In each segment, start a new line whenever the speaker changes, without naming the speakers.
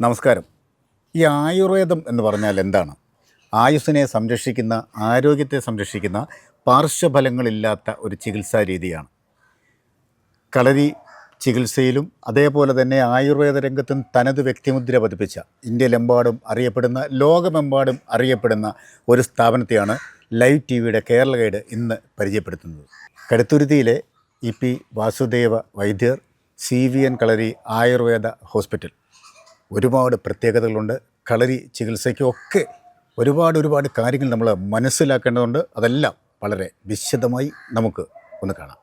നമസ്കാരം. ഈ ആയുർവേദം എന്ന് പറഞ്ഞാൽ എന്താണ്? ആയുസ്സിനെ സംരക്ഷിക്കുന്ന, ആരോഗ്യത്തെ സംരക്ഷിക്കുന്ന, പാർശ്വഫലങ്ങളില്ലാത്ത ഒരു ചികിത്സാ രീതിയാണ്. കളരി ചികിത്സയിലും അതേപോലെ തന്നെ ആയുർവേദ രംഗത്തും തനത് വ്യക്തിമുദ്ര പതിപ്പിച്ച, ഇന്ത്യയിലെമ്പാടും അറിയപ്പെടുന്ന, ലോകമെമ്പാടും അറിയപ്പെടുന്ന ഒരു സ്ഥാപനത്തെയാണ് ലൈവ് ടി വിയുടെ കേരള ഗൈഡ് ഇന്ന് പരിചയപ്പെടുത്തുന്നത്. കടുത്തുരുത്തിയിലെ EP വാസുദേവ വൈദ്യർ CVN കളരി ആയുർവേദ ഹോസ്പിറ്റൽ. ഒരുപാട് പ്രത്യേകതകളുണ്ട്. കളരി ചികിത്സയ്ക്കൊക്കെ ഒരുപാട് കാര്യങ്ങൾ നമ്മൾ മനസ്സിലാക്കേണ്ടതുണ്ട്. അതെല്ലാം വളരെ വിശദമായി നമുക്ക് ഒന്ന് കാണാം.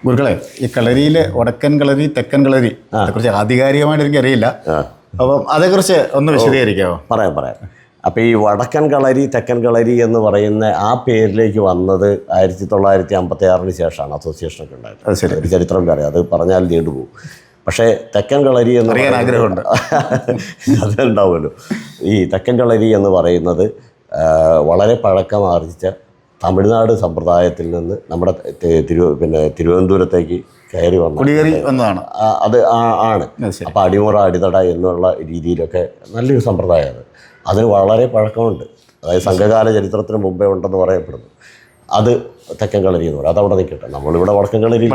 ഗുരുക്കളെ, ഈ കളരിയിലെ വടക്കൻ കളരി, തെക്കൻ കളരി കുറിച്ച് ആധികാരികമായിട്ട് എനിക്കറിയില്ല. അപ്പം അതേക്കുറിച്ച് ഒന്ന് വിശദീകരിക്കാമോ?
പറയാം. അപ്പോൾ ഈ വടക്കൻ കളരി, തെക്കൻ കളരി എന്ന് പറയുന്ന ആ പേരിലേക്ക് വന്നത് 1956 ശേഷമാണ് അസോസിയേഷനൊക്കെ ഉണ്ടായത്.
അത് ശരി.
ഒരു ചരിത്രം പറയാം, അത് പറഞ്ഞാൽ നീണ്ടുപോകും. പക്ഷേ തെക്കൻ കളരി എന്ന്
പറയാൻ ആഗ്രഹമുണ്ട്.
അതുണ്ടാവുമല്ലോ. ഈ തെക്കൻ കളരി എന്ന് പറയുന്നത് വളരെ പഴക്കമാർജിച്ച തമിഴ്നാട് സമ്പ്രദായത്തിൽ നിന്ന് നമ്മുടെ തിരുവനന്തപുരത്തേക്ക് കയറി
വന്നതാണ്.
അത് ആണ്. അപ്പോൾ അടിമുറ അടിത്തട എന്നുള്ള രീതിയിലൊക്കെ നല്ലൊരു സമ്പ്രദായമാണ്. അതിന് വളരെ പഴക്കമുണ്ട്. അതായത് സംഘകാല ചരിത്രത്തിന് മുമ്പേ ഉണ്ടെന്ന് പറയപ്പെടുന്നു. അത് തെക്കൻ കളരി എന്ന് പറയും. അതവിടെ നിൽക്കട്ടെ, നമ്മളിവിടെ വടക്കൻ കളരി.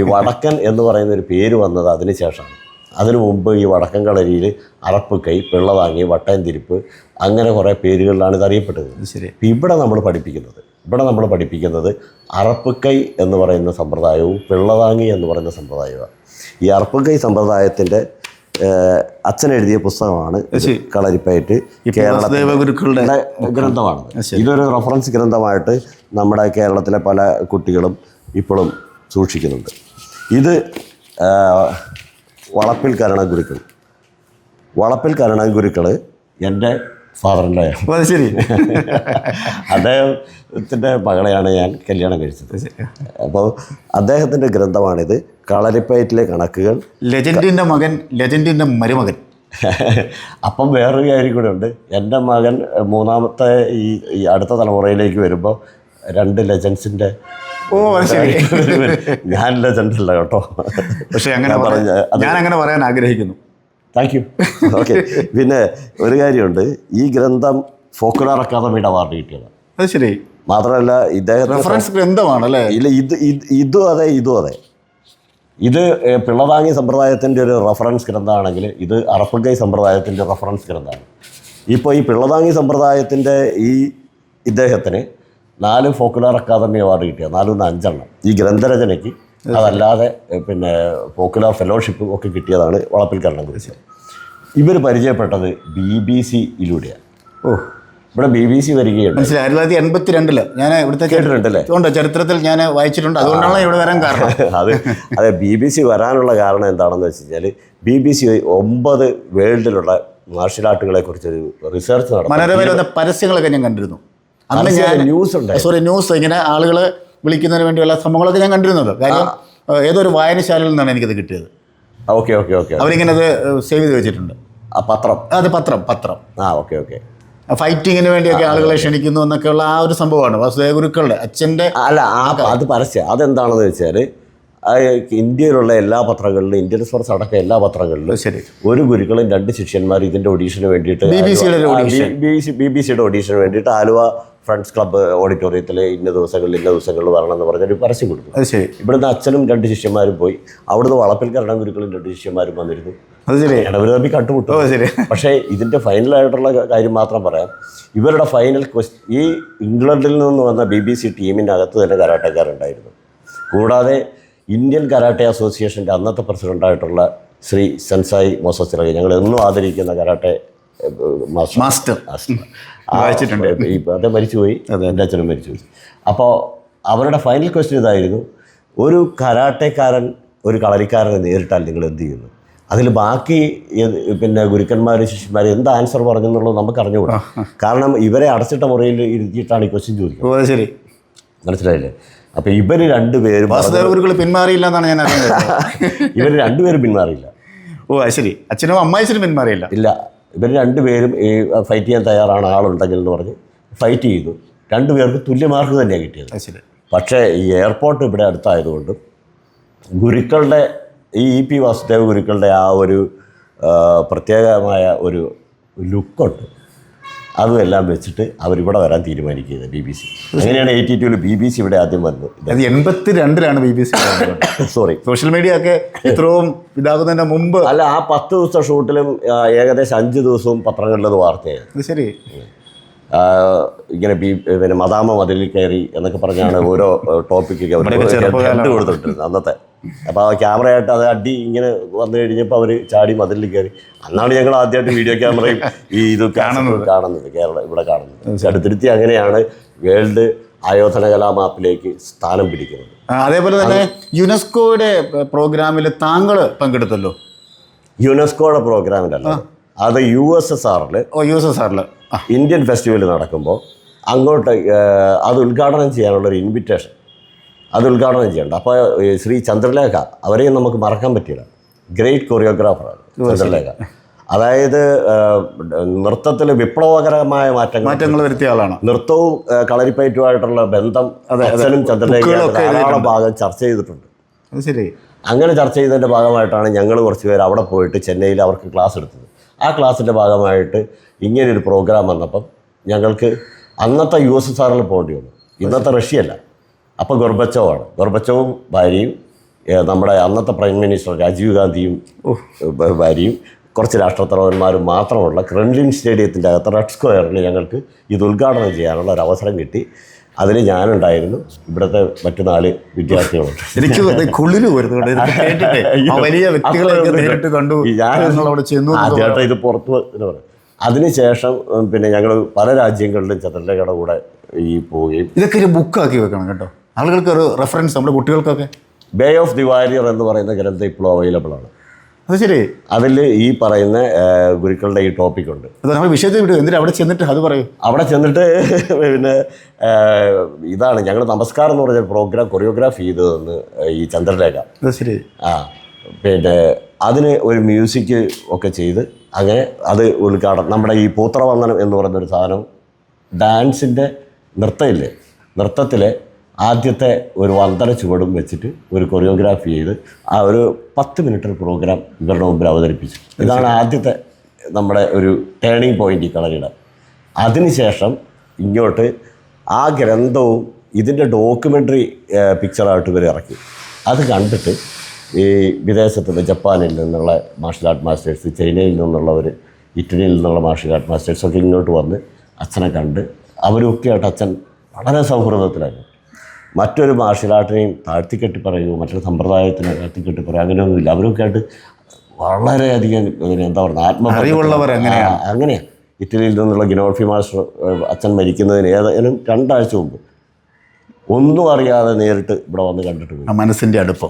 ഈ വടക്കൻ എന്ന് പറയുന്ന ഒരു പേര് വന്നത് അതിന് ശേഷമാണ്. അതിനു മുമ്പ് ഈ വടക്കൻ കളരിയിൽ അറപ്പുകൈ, പിള്ളതാങ്ങി, വട്ടയംതിരിപ്പ്, അങ്ങനെ കുറേ പേരുകളിലാണ് ഇത് അറിയപ്പെട്ടത്.
ശരി.
ഇവിടെ നമ്മൾ പഠിപ്പിക്കുന്നത് അറപ്പുകൈ എന്ന് പറയുന്ന സമ്പ്രദായവും പിള്ളതാങ്ങി എന്ന് പറയുന്ന സമ്പ്രദായവുമാണ്. ഈ അറപ്പുകൈ സമ്പ്രദായത്തിൻ്റെ അച്ഛൻ എഴുതിയ പുസ്തകമാണ് കളരിപ്പയറ്റ്, കേരളത്തിലെ ഗ്രന്ഥമാണ്. ഇതൊരു റെഫറൻസ് ഗ്രന്ഥമായിട്ട് നമ്മുടെ കേരളത്തിലെ പല കുട്ടികളും ഇപ്പോഴും സൂക്ഷിക്കുന്നുണ്ട്. ഇത് വളപ്പിൽ കരുണഗുരുക്കൾ എൻ്റെ ഫാദറിൻ്റെയാണ്.
ശരി.
അദ്ദേഹത്തിൻ്റെ മകളെയാണ് ഞാൻ കല്യാണം കഴിച്ചത്. അപ്പോൾ അദ്ദേഹത്തിൻ്റെ ഗ്രന്ഥമാണിത്. കളരിപ്പയറ്റിലെ കണക്കുകൾ,
ലെജൻഡിൻ്റെ മകൻ, ലെജൻഡിൻ്റെ മരുമകൻ.
അപ്പം വേറൊരു കാര്യം കൂടെ ഉണ്ട്. എൻ്റെ മകൻ മൂന്നാമത്തെ ഈ അടുത്ത തലമുറയിലേക്ക് വരുമ്പോൾ 2 ലെജൻസിൻ്റെ. ഞാൻ ലെജൻഡ് അല്ല കേട്ടോ. പക്ഷേ
അങ്ങനെ പറയാൻ ആഗ്രഹിക്കുന്നു.
Thank you. ഓക്കെ. പിന്നെ ഒരു കാര്യമുണ്ട്, ഈ ഗ്രന്ഥം ഫോക്കുലർ അക്കാദമിയുടെ അവാർഡ് കിട്ടിയതാണ്.
അത് ശരി.
മാത്രമല്ല ഇദ്ദേഹം
റെഫറൻസ് ഗ്രന്ഥമാണല്ലേ?
ഇല്ല, ഇതും അതെ. ഇത് പിള്ളതാങ്ങി സമ്പ്രദായത്തിൻ്റെ ഒരു റെഫറൻസ് ഗ്രന്ഥമാണെങ്കിൽ ഇത് അറപ്പുകൈ സമ്പ്രദായത്തിൻ്റെ റെഫറൻസ് ഗ്രന്ഥമാണ്. ഇപ്പോൾ ഈ പിള്ളതാങ്ങി സമ്പ്രദായത്തിൻ്റെ ഇദ്ദേഹത്തിന് 4 ഫോക്കുലർ അക്കാദമി അവാർഡ് കിട്ടിയ 5 ഈ ഗ്രന്ഥരചനയ്ക്ക്. അതല്ലാതെ പിന്നെ പോക്കുലർ ഫെലോഷിപ്പും ഒക്കെ കിട്ടിയതാണ് വളപ്പിൽ കരുണഗുരു. ഇവർ പരിചയപ്പെട്ടത് BBC-യിലൂടെയാണ്. ഇവിടെ BBC വരികയുണ്ട്.
1982 ഞാൻ ഇവിടുത്തെ
കേട്ടിട്ടുണ്ടല്ലേ?
ചരിത്രത്തിൽ ഞാൻ വായിച്ചിട്ടുണ്ട്. അതുകൊണ്ടാണ് ഇവിടെ വരാൻ കാരണം.
അതെ, BBC വരാനുള്ള കാരണം എന്താണെന്ന് വെച്ച് കഴിഞ്ഞാൽ BBC 9 വേൾഡിലുള്ള മാർഷ്യൽ ആർട്ടുകളെ കുറിച്ചൊരു റിസർച്ച് നടത്തി.
മനോരമയിലെ പരസ്യങ്ങളൊക്കെ ഞാൻ കണ്ടിരുന്നു.
അന്ന് ഞാൻ ന്യൂസ്
ഇങ്ങനെ ആളുകൾ വിളിക്കുന്നതിന് വേണ്ടിയുള്ള സംഭവങ്ങളൊക്കെ ഞാൻ കണ്ടിരുന്നത്. കാര്യം ഏതൊരു വായനശാലയിൽ നിന്നാണ് എനിക്കത് കിട്ടിയത്.
ഓക്കെ.
അവരിങ്ങനെ അത് സേവ് ചെയ്ത് വെച്ചിട്ടുണ്ട്. പത്രം.
ഓക്കെ.
ഫൈറ്റിങ്ങിന് വേണ്ടിയൊക്കെ ആളുകളെ ക്ഷണിക്കുന്നു എന്നൊക്കെയുള്ള ആ ഒരു സംഭവമാണ് വാസുദേവ ഗുരുക്കളുടെ അച്ഛൻ്റെ.
അത് പരസ്യം. അതെന്താണെന്ന് വെച്ചാൽ ഇന്ത്യയിലുള്ള എല്ലാ പത്രങ്ങളിലും, ഇന്ത്യൻ എക്സ്പ്രസ് അടക്കം എല്ലാ പത്രങ്ങളിലും
ശരി
ഒരു ഗുരുക്കളും 2 ശിഷ്യന്മാർ ഇതിൻ്റെ ഓഡീഷന് വേണ്ടിയിട്ട് BBC-യുടെ ഓഡീഷന് വേണ്ടിയിട്ട് ആലുവ ഫ്രണ്ട്സ് ക്ലബ്ബ് ഓഡിറ്റോറിയത്തിൽ ഇന്ന ദിവസങ്ങളിൽ വരണമെന്ന് പറഞ്ഞൊരു പരസ്യം കൊടുത്തു.
അത് ശരി.
ഇവിടുന്ന് അച്ഛനും 2 ശിഷ്യന്മാരും പോയി, അവിടുന്ന് വളപ്പിൽ കരണം ഗുരുക്കളും 2 ശിഷ്യന്മാരും വന്നിരുന്നു.
അത് ശരി.
അവർ തമ്മിൽ കണ്ടുമുട്ടു.
ശരി.
പക്ഷേ ഇതിൻ്റെ ഫൈനലായിട്ടുള്ള കാര്യം മാത്രം പറയാം. ഇവരുടെ ഫൈനൽ ഈ ഇംഗ്ലണ്ടിൽ നിന്ന് വന്ന BBC ടീമിൻ്റെ അകത്ത് തന്നെ കരാട്ടക്കാരുണ്ടായിരുന്നു. കൂടാതെ ഇന്ത്യൻ കരാട്ടെ അസോസിയേഷൻ്റെ അന്നത്തെ പ്രസിഡൻ്റായിട്ടുള്ള ശ്രീ സെൻസായി മോസസ് ചിറകി, ഞങ്ങൾ എന്നും ആദരിക്കുന്ന കരാട്ടെ
മാസ്റ്റർ
വായിച്ചിട്ടുണ്ട്. അത് മരിച്ചുപോയി, എൻ്റെ അച്ഛനും മരിച്ചുപോയി. അപ്പോൾ അവരുടെ ഫൈനൽ ക്വസ്റ്റ്യൻ ഇതായിരുന്നു: ഒരു കരാട്ടക്കാരൻ ഒരു കളരിക്കാരനെ നേരിട്ടാൽ നിങ്ങൾ എന്ത് ചെയ്യുന്നു? അതിൽ ബാക്കി പിന്നെ ഗുരുക്കന്മാർ ശിഷ്യന്മാർ എന്ത് ആൻസർ പറഞ്ഞു എന്നുള്ളത് നമുക്ക് അറിഞ്ഞുകൂടാ. കാരണം ഇവരെ അടച്ചിട്ട മുറിയിൽ ഇരുത്തിയിട്ടാണ് ഈ ക്വസ്റ്റ്യൻ ചോദിക്കുന്നത്.
ശരി,
മനസ്സിലായില്ലേ? അപ്പോൾ ഇവർ രണ്ടുപേരും
പിന്മാറിയില്ല എന്നാണ് ഞാൻ അറിയുന്നത്.
ഇവർ രണ്ടുപേരും പിന്മാറിയില്ല.
ശരി. അച്ഛനും അമ്മായിച്ചനും പിന്മാറിയില്ല.
ഇല്ല, ഇവർ രണ്ടുപേരും ഈ ഫൈറ്റ് ചെയ്യാൻ തയ്യാറാണ് ആളുണ്ടെങ്കിൽ എന്ന് പറഞ്ഞ് ഫൈറ്റ് ചെയ്തു. 2 പേർക്ക് തുല്യ മാർക്ക് തന്നെയാണ് കിട്ടിയത്.
ശരി.
പക്ഷേ ഈ എയർപോർട്ട് ഇവിടെ അടുത്തായതുകൊണ്ടും ഗുരുക്കളുടെ ഈ EP വാസുദേവ് ഗുരുക്കളുടെ ആ ഒരു പ്രത്യേകമായ ഒരു ലുക്കുണ്ട്, അതും എല്ലാം വെച്ചിട്ട് അവരിവിടെ വരാൻ തീരുമാനിക്കുന്നത് BBC. അങ്ങനെയാണ് 82-ൽ BBC ഇവിടെ ആദ്യം വന്നത്.
അത് 82-ലാണ് BBC.
സോറി,
സോഷ്യൽ മീഡിയ ഒക്കെ ഇത്രയും ഇതാകുന്നതിൻ്റെ മുമ്പ്
അല്ല. ആ 10 ദിവസത്തെ ഷൂട്ടിലും ഏകദേശം 5 ദിവസവും പത്രങ്ങളിലത് വാർത്തയായിരുന്നു.
ശരി.
ഇങ്ങനെ പിന്നെ മദാമ മതിലിൽ കയറി എന്നൊക്കെ പറഞ്ഞാണ് ഓരോ ടോപ്പിക്ക് ഹെഡ് കൊടുത്തിട്ടിരുന്നത് അന്നത്തെ. അപ്പോൾ ആ ക്യാമറയായിട്ട് അത് അടി ഇങ്ങനെ വന്നു കഴിഞ്ഞപ്പോൾ അവർ ചാടി മതിലിൽ കയറി. അന്നാണ് ഞങ്ങൾ ആദ്യമായിട്ട് വീഡിയോ ക്യാമറയും ഈ ഇത് കാണുന്നത് ഇവിടെ കാണുന്നത്. അടുത്തിരുത്തി അങ്ങനെയാണ് വേൾഡ് ആയോധന കലാ മാപ്പിലേക്ക് സ്ഥാനം പിടിക്കുന്നത്.
അതേപോലെ തന്നെ യുനെസ്കോയുടെ പ്രോഗ്രാമിൽ താങ്കൾ പങ്കെടുത്തല്ലോ.
യുനെസ്കോയുടെ പ്രോഗ്രാമിലല്ല, അത് USSRൽ ഇന്ത്യൻ ഫെസ്റ്റിവൽ നടക്കുമ്പോൾ അങ്ങോട്ട് അത് ഉദ്ഘാടനം ചെയ്യാനുള്ളൊരു ഇൻവിറ്റേഷൻ, അത് ഉദ്ഘാടനം ചെയ്യേണ്ട. അപ്പോൾ ശ്രീ ചന്ദ്രലേഖ, അവരെയും നമുക്ക് മറക്കാൻ പറ്റില്ല. ഗ്രേറ്റ് കൊറിയോഗ്രാഫറാണ് ചന്ദ്രലേഖ. അതായത് നൃത്തത്തിൽ വിപ്ലവകരമായ മാറ്റങ്ങൾ
വരുത്തിയ ആളാണ്.
നൃത്തവും കളരിപ്പയറ്റുമായിട്ടുള്ള ബന്ധം അച്ഛനും ചന്ദ്രലേഖയും ധാരാളം ഭാഗം ചർച്ച ചെയ്തിട്ടുണ്ട്.
ശരി.
അങ്ങനെ ചർച്ച ചെയ്തതിൻ്റെ ഭാഗമായിട്ടാണ് ഞങ്ങൾ കുറച്ച് പേര് അവിടെ പോയിട്ട് ചെന്നൈയിൽ അവർക്ക് ക്ലാസ് എടുത്തത്. ആ ക്ലാസ്സിൻ്റെ ഭാഗമായിട്ട് ഇങ്ങനെയൊരു പ്രോഗ്രാം വന്നപ്പം ഞങ്ങൾക്ക് അന്നത്തെ USSRൽ പോകേണ്ടി വന്നു. ഇന്നത്തെ റഷ്യയല്ല. അപ്പോൾ ഗോർബച്ചോവും ഭാര്യയും നമ്മുടെ അന്നത്തെ പ്രൈം മിനിസ്റ്റർ രാജീവ് ഗാന്ധിയും ഭാര്യയും കുറച്ച് രാഷ്ട്രത്തലവന്മാരും മാത്രമുള്ള ക്രെംലിൻ സ്റ്റേഡിയത്തിൻ്റെ അകത്ത് റെഡ് സ്ക്വയറിൽ ഞങ്ങൾക്ക് ഇത് ഉദ്ഘാടനം ചെയ്യാനുള്ള ഒരു അവസരം കിട്ടി. അതിൽ ഞാനുണ്ടായിരുന്നു, ഇവിടുത്തെ മറ്റു 4 വിദ്യാർത്ഥികളുണ്ട്.
എനിക്ക് വലിയ വ്യക്തികളെ നേരിട്ട് കണ്ടു.
ആദ്യമായിട്ട് ഇത് പുറത്ത് എന്ന് പറയും. അതിനുശേഷം പിന്നെ ഞങ്ങൾ പല രാജ്യങ്ങളിലും ചന്ദ്രലേഖയുടെ കൂടെ ഈ പോവുകയും.
ഇതൊക്കെ ഒരു ബുക്കാക്കി വെക്കണം കേട്ടോ, ആളുകൾക്ക് ഒരു റെഫറൻസ്, നമ്മുടെ കുട്ടികൾക്കൊക്കെ.
ബേ ഓഫ് ദി വാരിയർ എന്ന് പറയുന്ന ഗ്രന്ഥം ഇപ്പോൾ അവൈലബിൾ ആണ്.
അത് ശരി.
അതിൽ ഈ പറയുന്ന ഗുരുക്കളുടെ ഈ ടോപ്പിക്കുണ്ട്.
അത് നമ്മൾ വിഷയത്തിൽ വിടും. എന്നിട്ട് അവിടെ ചെന്നിട്ട് അത് പറയും.
അവിടെ ചെന്നിട്ട് പിന്നെ ഇതാണ് ഞങ്ങൾ നമസ്കാരം എന്ന് പറഞ്ഞ പ്രോഗ്രാം കൊറിയോഗ്രാഫ് ചെയ്തതെന്ന് ഈ ചന്ദ്രലേഖ.
ശരി.
പിന്നെ അതിന് ഒരു മ്യൂസിക് ഒക്കെ ചെയ്ത് അങ്ങനെ അത് ഉദ്ഘാടനം. നമ്മുടെ ഈ പൂത്രവന്ദനം എന്ന് പറയുന്നൊരു സാധനം ഡാൻസിൻ്റെ നൃത്തമില്ലേ, നൃത്തത്തിലെ ആദ്യത്തെ ഒരു വന്ദന ചുവടും വെച്ചിട്ട് ഒരു കൊറിയോഗ്രാഫി ചെയ്ത് ആ ഒരു 10 മിനിറ്റ് പ്രോഗ്രാം ഇവരുടെ മുമ്പിൽ അവതരിപ്പിച്ചു. ഇതാണ് ആദ്യത്തെ നമ്മുടെ ഒരു ടേണിംഗ് പോയിൻ്റ് ഈ കളരിയുടെ. അതിനുശേഷം ഇങ്ങോട്ട് ആ ഗ്രന്ഥവും ഇതിൻ്റെ ഡോക്യുമെൻ്ററി പിക്ചറായിട്ട് ഇവർ ഇറക്കി. അത് കണ്ടിട്ട് ഈ വിദേശത്ത് നിന്ന് ജപ്പാനിൽ നിന്നുള്ള മാർഷൽ ആർട്ട് മാസ്റ്റേഴ്സ്, ചൈനയിൽ നിന്നുള്ളവർ, ഇറ്റലിയിൽ നിന്നുള്ള മാർഷൽ ആർട്ട് മാസ്റ്റേഴ്സൊക്കെ ഇങ്ങോട്ട് വന്ന് അച്ഛനെ കണ്ട് അവരൊക്കെ ആയിട്ട് അച്ഛൻ വളരെ സൗഹൃദത്തിലായിരുന്നു. മറ്റൊരു മാർഷൽ ആർട്ടിനെയും താഴ്ത്തിക്കെട്ടി പറയുമോ മറ്റൊരു സമ്പ്രദായത്തിനെ താഴ്ത്തിക്കെട്ടി പറയുക അങ്ങനെയൊന്നുമില്ല. അവരൊക്കെ ആയിട്ട് വളരെയധികം എന്താ പറയുക
ആത്മബന്ധമുള്ളവർ.
അങ്ങനെയാണ്. ഇറ്റലിയിൽ നിന്നുള്ള ഗിനോൾഫി മാസ്റ്റർ അച്ഛൻ മരിക്കുന്നതിന് ഏതായാലും 2 ആഴ്ച മുമ്പ് ഒന്നും അറിയാതെ നേരിട്ട് ഇവിടെ വന്ന് കണ്ടിട്ട് പോയി.
മനസ്സിൻ്റെ അടുപ്പം.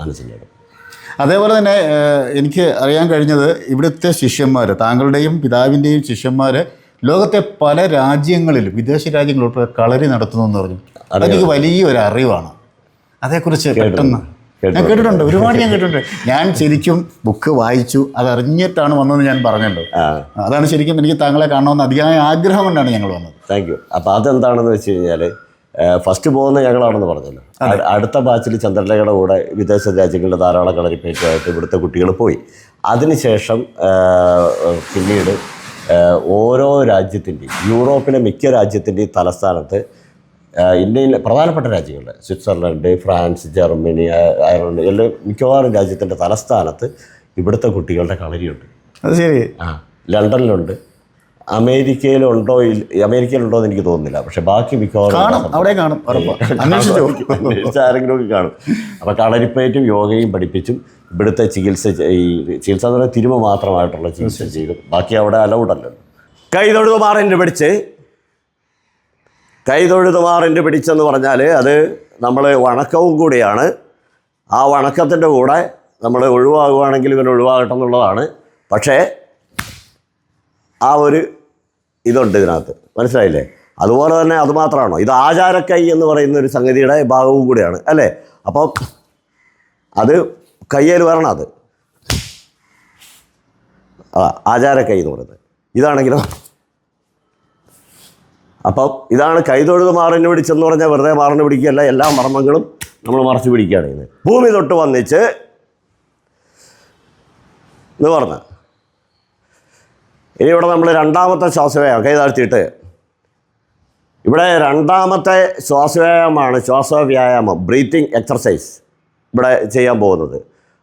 അതേപോലെ തന്നെ എനിക്ക് അറിയാൻ കഴിഞ്ഞത് ഇവിടുത്തെ ശിഷ്യന്മാർ, താങ്കളുടെയും പിതാവിൻ്റെയും ശിഷ്യന്മാർ ലോകത്തെ പല രാജ്യങ്ങളിലും വിദേശ രാജ്യങ്ങളിലും കളരി നടത്തുന്നു എന്ന് പറഞ്ഞു. അതെനിക്ക് വലിയൊരു അറിവാണ്. അതേക്കുറിച്ച് പെട്ടെന്ന് ഞാൻ കേട്ടിട്ടുണ്ട്, ഒരുപാട് ഞാൻ കേട്ടിട്ടുണ്ട്. ഞാൻ ശരിക്കും ബുക്ക് വായിച്ചു, അതറിഞ്ഞിട്ടാണ് വന്നതെന്ന് ഞാൻ പറഞ്ഞല്ലോ. അതാണ് ശരിക്കും എനിക്ക് താങ്കളെ കാണണമെന്ന് അതിയായ ആഗ്രഹം കൊണ്ടാണ് ഞങ്ങൾ വന്നത്.
Thank you. അപ്പോൾ അതെന്താണെന്ന് വെച്ച് കഴിഞ്ഞാൽ ഫസ്റ്റ് പോകുന്ന ഞങ്ങളാണെന്ന് പറഞ്ഞല്ലോ. അടുത്ത ബാച്ചിൽ ചന്ദ്രലേഖയുടെ കൂടെ വിദേശ രാജ്യങ്ങളുടെ ധാരാളം കളരിപ്പയറ്റുമായിട്ട് ഇവിടുത്തെ കുട്ടികൾ പോയി. അതിനുശേഷം പിന്നീട് ഓരോ രാജ്യത്തിൻ്റെയും, യൂറോപ്പിലെ മിക്ക രാജ്യത്തിൻ്റെയും തലസ്ഥാനത്ത്, ഇന്ത്യയിലെ പ്രധാനപ്പെട്ട രാജ്യങ്ങളുടെ സ്വിറ്റ്സർലൻഡ്, ഫ്രാൻസ്, ജർമ്മനി, അയർലൻഡ് എല്ലാം മിക്കവാറും രാജ്യത്തിൻ്റെ തലസ്ഥാനത്ത് ഇവിടുത്തെ കുട്ടികളുടെ കളരിയുണ്ട്.
അത് ശരി.
ലണ്ടനിലുണ്ട്. അമേരിക്കയിലുണ്ടോ എന്ന് എനിക്ക് തോന്നുന്നില്ല. പക്ഷെ ബാക്കി മിക്കവാറും
അവിടെ കാണും,
ആരെങ്കിലും ഒക്കെ കാണും. അപ്പോൾ കളരിപ്പയറ്റും യോഗയും പഠിപ്പിച്ചും ഇവിടുത്തെ ചികിത്സ, ഈ ചികിത്സ എന്ന് പറയുന്നത് തിരുമ മാത്രമായിട്ടുള്ള ചികിത്സ ചെയ്തും ബാക്കി അവിടെ അലൗഡല്ലോ. കൈതൊഴുതുമാറിൻ്റെ പിടിച്ചെന്ന് പറഞ്ഞാൽ അത് നമ്മൾ വണക്കവും കൂടിയാണ്. ആ വണക്കത്തിൻ്റെ കൂടെ നമ്മൾ ഒഴിവാകുകയാണെങ്കിൽ ഇവൻ ഒഴിവാകട്ടെ എന്നുള്ളതാണ്. പക്ഷേ ആ ഒരു ഇതുണ്ട് ഇതിനകത്ത്, മനസ്സിലായില്ലേ? അതുപോലെ തന്നെ അതുമാത്രമാണോ, ഇത് ആചാരക്കൈ എന്ന് പറയുന്ന ഒരു സംഗതിയുടെ ഭാഗവും കൂടിയാണ് അല്ലേ? അപ്പം അത് കയ്യിൽ വരണം. അത് ആചാരക്കൈ എന്ന് പറയുന്നത് ഇതാണെങ്കിലോ. അപ്പം ഇതാണ് കൈതൊഴുത് മാറിന് പിടിച്ചെന്ന് പറഞ്ഞാൽ വെറുതെ മാറിന് പിടിക്കുകയല്ല, എല്ലാ മർമ്മങ്ങളും നമ്മൾ മറച്ചു പിടിക്കുകയാണ് ചെയ്യുന്നത്. ഭൂമി തൊട്ട് വന്നിച്ച് എന്ന് പറഞ്ഞ ഇനി ഇവിടെ നമ്മൾ രണ്ടാമത്തെ ശ്വാസവ്യായാമം കൈ താഴ്ത്തിയിട്ട്, ഇവിടെ രണ്ടാമത്തെ ശ്വാസവ്യായാമമാണ് ശ്വാസവ്യായാമം, ബ്രീത്തിങ് എക്സർസൈസ് ഇവിടെ ചെയ്യാൻ പോകുന്നത്.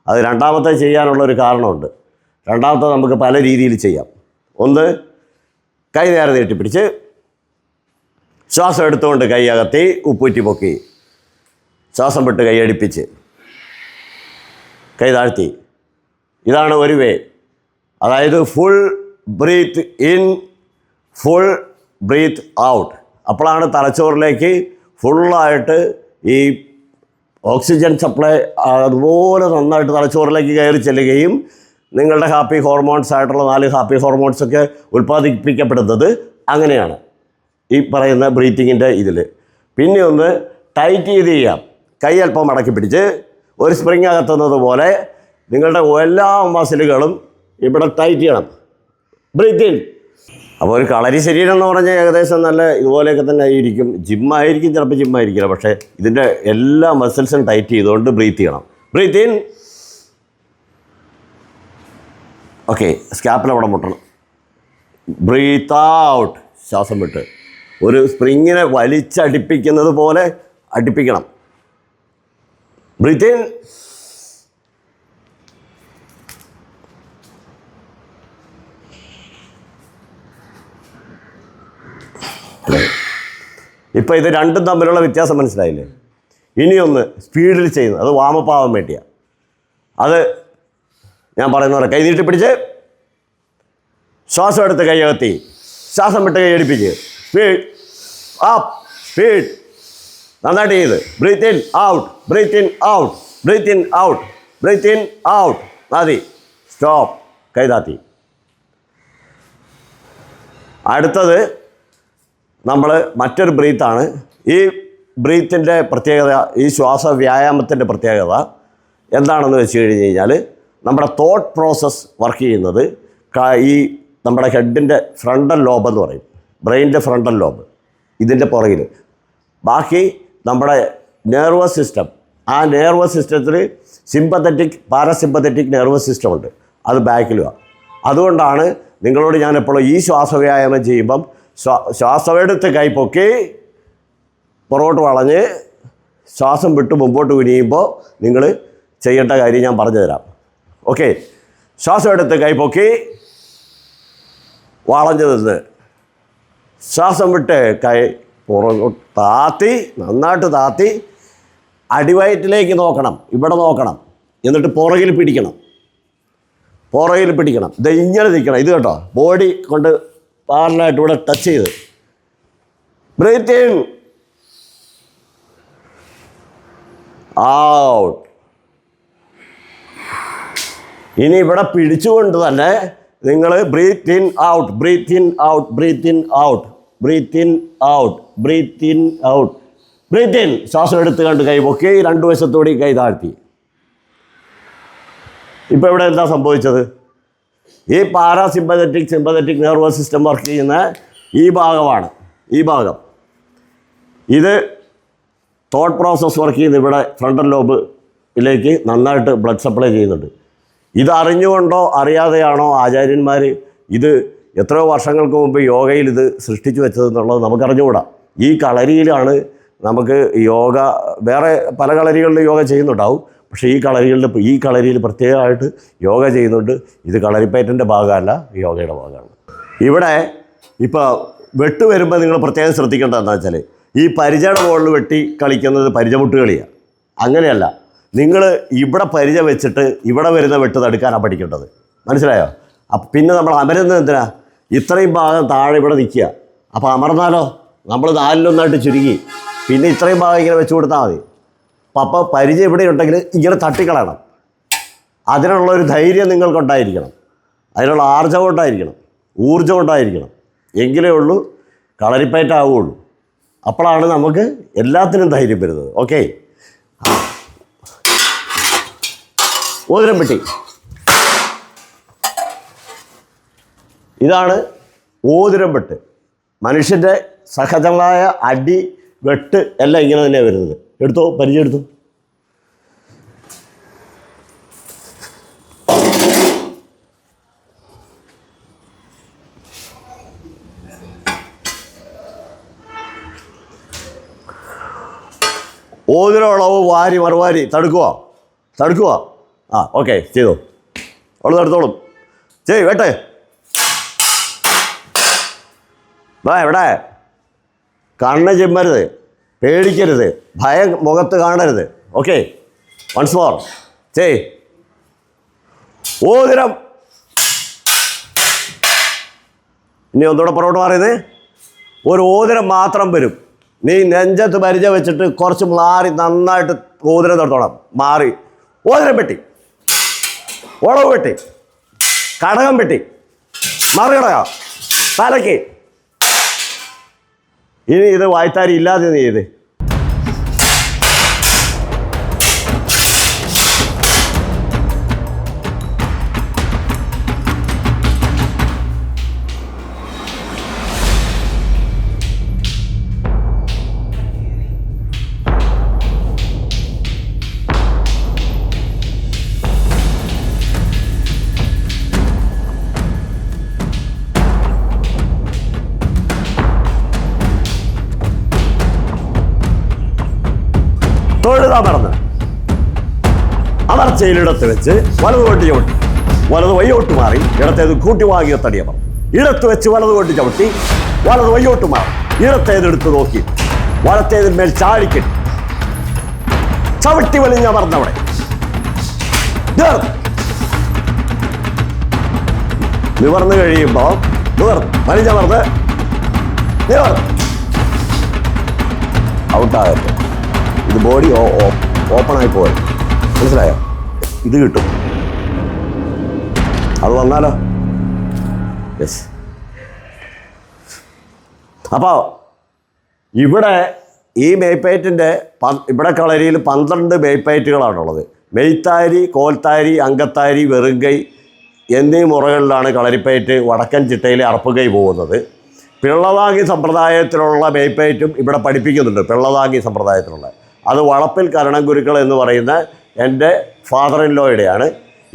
അത് രണ്ടാമത്തെ ചെയ്യാനുള്ളൊരു കാരണമുണ്ട്. രണ്ടാമത്തെ നമുക്ക് പല രീതിയിൽ ചെയ്യാം. ഒന്ന്, കൈ നേരെ നീട്ടിപ്പിടിച്ച് ശ്വാസം എടുത്തുകൊണ്ട് കൈ അകത്തി ഉപ്പൂറ്റി പൊക്കി, ശ്വാസം വിട്ട് കൈ അടുപ്പിച്ച് കൈ താഴ്ത്തി. ഇതാണ് ഒരു വേ. അതായത് full breath in, full breath out. അപ്പോഴാണ് തലച്ചോറിലേക്ക് ഫുള്ളായിട്ട് ഈ ഓക്സിജൻ സപ്ലൈ അതുപോലെ നന്നായിട്ട് തലച്ചോറിലേക്ക് കയറി ചെല്ലുകയും നിങ്ങളുടെ ഹാപ്പി ഹോർമോൺസ് ആയിട്ടുള്ള 4 ഹാപ്പി ഹോർമോൺസൊക്കെ ഉൽപ്പാദിപ്പിക്കപ്പെടുന്നത് അങ്ങനെയാണ് ഈ പറയുന്ന ബ്രീത്തിങ്ങിൻ്റെ ഇതിൽ. പിന്നെ ഒന്ന് ടൈറ്റ് ചെയ്ത് ചെയ്യാം. കൈ അല്പം മടക്കി പിടിച്ച് ഒരു സ്പ്രിങ് അകത്തുന്നത് പോലെ നിങ്ങളുടെ എല്ലാ മസിലുകളും ഇവിടെ ടൈറ്റ് ചെയ്യണം. Breath in. അപ്പോൾ ഒരു കളരി ശരീരം എന്ന് പറഞ്ഞാൽ ഏകദേശം നല്ല ഇതുപോലെയൊക്കെ തന്നെ ആയിരിക്കും. ജിമ്മായിരിക്കും, ചിലപ്പോൾ ജിമ്മായിരിക്കില്ല. പക്ഷേ ഇതിൻ്റെ എല്ലാ മസിൽസും ടൈറ്റ് ചെയ്തുകൊണ്ട് ബ്രീത്ത് ചെയ്യണം. Breath in. ഓക്കെ, സ്കാപ്പിൽ അവിടെ മുട്ടണം. Breath out. ശ്വാസം വിട്ട് ഒരു സ്പ്രിങ്ങിനെ വലിച്ചടിപ്പിക്കുന്നത് പോലെ അടുപ്പിക്കണം. Breath in. ഇപ്പോൾ ഇത് രണ്ടും തമ്മിലുള്ള വ്യത്യാസം മനസ്സിലായില്ലേ? ഇനിയൊന്ന് സ്പീഡിൽ ചെയ്യുന്നത്, അത് വാമപ്പാവാൻ വേണ്ടിയാണ്. അത് ഞാൻ പറയുന്ന പോലെ കൈ നീട്ടി പിടിച്ച് ശ്വാസം എടുത്ത് കൈ അകത്തി, ശ്വാസം വിട്ട് കൈ അടുപ്പിച്ച്, സ്പീഡ് അപ്പ്, സ്പീഡ് നന്നായിട്ട് ചെയ്ത്. Breath in out, breath in out, breath in out, breath in out. മതി, സ്റ്റോപ്പ്. കൈ താത്തി. അടുത്തത് നമ്മൾ മറ്റൊരു ബ്രീത്താണ്. ഈ ബ്രീത്തിൻ്റെ പ്രത്യേകത, ഈ ശ്വാസ വ്യായാമത്തിൻ്റെ പ്രത്യേകത എന്താണെന്ന് വെച്ച് കഴിഞ്ഞ് കഴിഞ്ഞാൽ, നമ്മുടെ തോട്ട് പ്രോസസ്സ് വർക്ക് ചെയ്യുന്നത് ഈ നമ്മുടെ ഹെഡിൻ്റെ ഫ്രണ്ടൽ ലോബ് എന്ന് പറയും, ബ്രെയിനിൻ്റെ ഫ്രണ്ടൽ ലോബ് ഇതിൻ്റെ പുറകിൽ. ബാക്കി നമ്മുടെ നെർവസ് സിസ്റ്റം, ആ നെർവസ് സിസ്റ്റത്തിൽ സിമ്പത്തറ്റിക്, പാരസിമ്പത്തറ്റിക് നെർവസ് സിസ്റ്റം ഉണ്ട്, അത് ബാക്കിലുമാണ്. അതുകൊണ്ടാണ് നിങ്ങളോട് ഞാൻ എപ്പോഴും ഈ ശ്വാസവ്യായാമം ചെയ്യുമ്പം ശ്വാസമെടുത്ത് കൈ പൊക്കി പുറകോട്ട് വളഞ്ഞ് ശ്വാസം വിട്ട് മുമ്പോട്ട് കുനിയുമ്പോൾ നിങ്ങൾ ചെയ്യേണ്ട കാര്യം ഞാൻ പറഞ്ഞു തരാം. ഓക്കെ, ശ്വാസം എടുത്ത് കൈ പൊക്കി വളഞ്ഞു നിന്ന് ശ്വാസം വിട്ട് കൈ പുറകോട്ട് താത്തി, നന്നായിട്ട് താത്തി അടിവയറ്റിലേക്ക് നോക്കണം, ഇവിടെ നോക്കണം. എന്നിട്ട് പുറകിൽ പിടിക്കണം, പുറകിൽ പിടിക്കണം. ഇത് ഇങ്ങനെ നിൽക്കണം. ഇത് കേട്ടോ, ബോഡി കൊണ്ട് പാരലായിട്ട് ഇവിടെ ടച്ച് ചെയ്ത് ബ്രീത്ത് ഇൻ ഔട്ട്. ഇനി ഇവിടെ പിടിച്ചുകൊണ്ട് തന്നെ നിങ്ങൾ breath in out, breath in out, breath in out, breath in out, breath in out, breath in. ശ്വാസം എടുത്ത് കണ്ട് കൈ പൊക്കി, 2 വശത്തോടെ കൈ താഴ്ത്തി. ഇപ്പോൾ ഇവിടെ എന്താ സംഭവിച്ചത്? ഈ parasympathetic, sympathetic nervous system work ചെയ്യുന്ന ഈ ഭാഗമാണ്, ഈ ഭാഗം. ഇത് തോട്ട് പ്രോസസ് വർക്ക് ചെയ്യുന്ന ഇവിടെ ഫ്രണ്ടൽ ലോബിലേക്ക് നന്നായിട്ട് ബ്ലഡ് സപ്ലൈ ചെയ്യുന്നുണ്ട്. ഇതറിഞ്ഞുകൊണ്ടോ അറിയാതെയാണോ ആചാര്യന്മാർ ഇത് എത്രയോ വർഷങ്ങൾക്ക് മുമ്പ് യോഗയിൽ ഇത് സൃഷ്ടിച്ചു വെച്ചതെന്നുള്ളത് നമുക്കറിഞ്ഞുകൂടാ. ഈ കളരിയിലാണ് നമുക്ക് യോഗ, വേറെ പല കളരികളിലും യോഗ ചെയ്യുന്നുണ്ടാവും, പക്ഷേ ഈ കളരിയിൽ പ്രത്യേകമായിട്ട് യോഗ ചെയ്യുന്നുണ്ട്. ഇത് കളരിപ്പയറ്റിൻ്റെ ഭാഗമല്ല, യോഗയുടെ ഭാഗമാണ്. ഇവിടെ ഇപ്പോൾ വെട്ട് വരുമ്പോൾ നിങ്ങൾ പ്രത്യേകം ശ്രദ്ധിക്കേണ്ടത് എന്താ വെച്ചാൽ, ഈ പരിചയുടെ മുകളിൽ വെട്ടി കളിക്കുന്നത് പരിചമുട്ട് കളിയാണ്. അങ്ങനെയല്ല, നിങ്ങൾ ഇവിടെ പരിച വെച്ചിട്ട് ഇവിടെ വരുന്ന വെട്ട് തടുക്കാനാണ് പഠിക്കേണ്ടത്. മനസ്സിലായോ? അപ്പം പിന്നെ നമ്മൾ അമരുന്നത് എന്തിനാ? ഇത്രയും ഭാഗം താഴെ ഇവിടെ നിൽക്കുക. അപ്പോൾ അമർന്നാലോ നമ്മൾ 4-1 ചുരുങ്ങി, പിന്നെ ഇത്രയും ഭാഗം ഇങ്ങനെ വെച്ച് കൊടുത്താൽ മതി. അപ്പോൾ പരിചയം ഇവിടെ ഉണ്ടെങ്കിൽ ഇങ്ങനെ തട്ടിക്കളയണം. അതിനുള്ളൊരു ധൈര്യം നിങ്ങൾക്കുണ്ടായിരിക്കണം, അതിനുള്ള ആർജവം ഉണ്ടായിരിക്കണം, ഊർജ്ജം ഉണ്ടായിരിക്കണം. എങ്കിലേ ഉള്ളൂ കളരിപ്പയറ്റാവുകയുള്ളൂ. അപ്പോഴാണ് നമുക്ക് എല്ലാത്തിനും ധൈര്യം വരുന്നത്. ഓക്കെ, മോതിരം പെട്ടി. ഇതാണ് മോതിരം വെട്ട്. മനുഷ്യൻ്റെ സഹജമായ അടി, വെട്ട് എല്ലാം ഇങ്ങനെ തന്നെയാണ് വരുന്നത്. എടുത്തോ, പരിചയം എടുത്തു. ഓതിരളവ് വാരി മറുവാരി തടുക്കുക. ആ ഓക്കെ, ചെയ്തോ. അവൾ തടുത്തോളും. വേട്ടെ വാ. എവിടെ കണ്ണ് ചിമ്മരുത്, പേടിക്കരുത്, ഭയം മുഖത്ത് കാണരുത്. Okay, once more. ഓതിരം. ഇനി ഒന്നുകൂടെ പുറകോട്ട് മാറിയത്. ഒരു ഓതിരം മാത്രം വരും. നീ നെഞ്ചത്ത് പരിച വെച്ചിട്ട് കുറച്ച് മാറി നന്നായിട്ട് ഓതിരം തൊടത്തോളം മാറി. ഓതിരം പെട്ടി, ഉളവ് പെട്ടി, കടകം പെട്ടി, മറുകടക, തലയ്ക്ക്. ഇനി ഇത് വായ്ത്താരി ഇല്ലാതെ നീ ഇത്. തൊഴുതമർന്ന് അമർച്ചയിലിടത്ത് വെച്ച് വലത് കൊണ്ട് ചവിട്ടി, വലത് വയ്യോട്ട് മാറി, ഇടത്തേത് കൂട്ടി വാങ്ങിയ തടിയമർ. ഇടത്ത് വെച്ച് വലത് കൊണ്ട് ചവിട്ടി, വലത് വയ്യോട്ട് മാറി, ഇടത്തേതെടുത്ത് നോക്കി, വലത്തേതിന്മേൽ ചാടിക്കെട്ടി, ചവിട്ടി വലിഞ്ഞമർന്നവിടെ നിവർന്നു കഴിയുമ്പോൾ വലിഞ്ഞമർന്ന് ഔട്ടാകട്ടെ. ഇത് ബോഡി ഓപ്പണായി പോയി. മനസ്സിലായോ? ഇത് കിട്ടും. അത് വന്നാലോ? യെസ്. അപ്പോൾ ഇവിടെ ഈ മേയ്പ്പയറ്റിൻ്റെ ഇവിടെ കളരിയിൽ 12 മേയ്പ്പയറ്റുകളാണുള്ളത്. മെയ്ത്താരി, കോൽത്താരി, അങ്കത്താരി, വെറുങ്കൈ എന്നീ മുറകളിലാണ് കളരിപ്പയറ്റ് വടക്കൻ ചിട്ടയിലെ അറപ്പുകൈ പോകുന്നത്. പിള്ളതാങ്ങി സമ്പ്രദായത്തിലുള്ള മേയ്പ്പയറ്റും ഇവിടെ പഠിപ്പിക്കുന്നുണ്ട്. പിള്ളതാങ്ങി സമ്പ്രദായത്തിലുള്ള അത് വളപ്പിൽ കരണം ഗുരുക്കൾ എന്ന് പറയുന്ന എൻ്റെ ഫാദർ ഇൻ ലോയുടെയാണ്.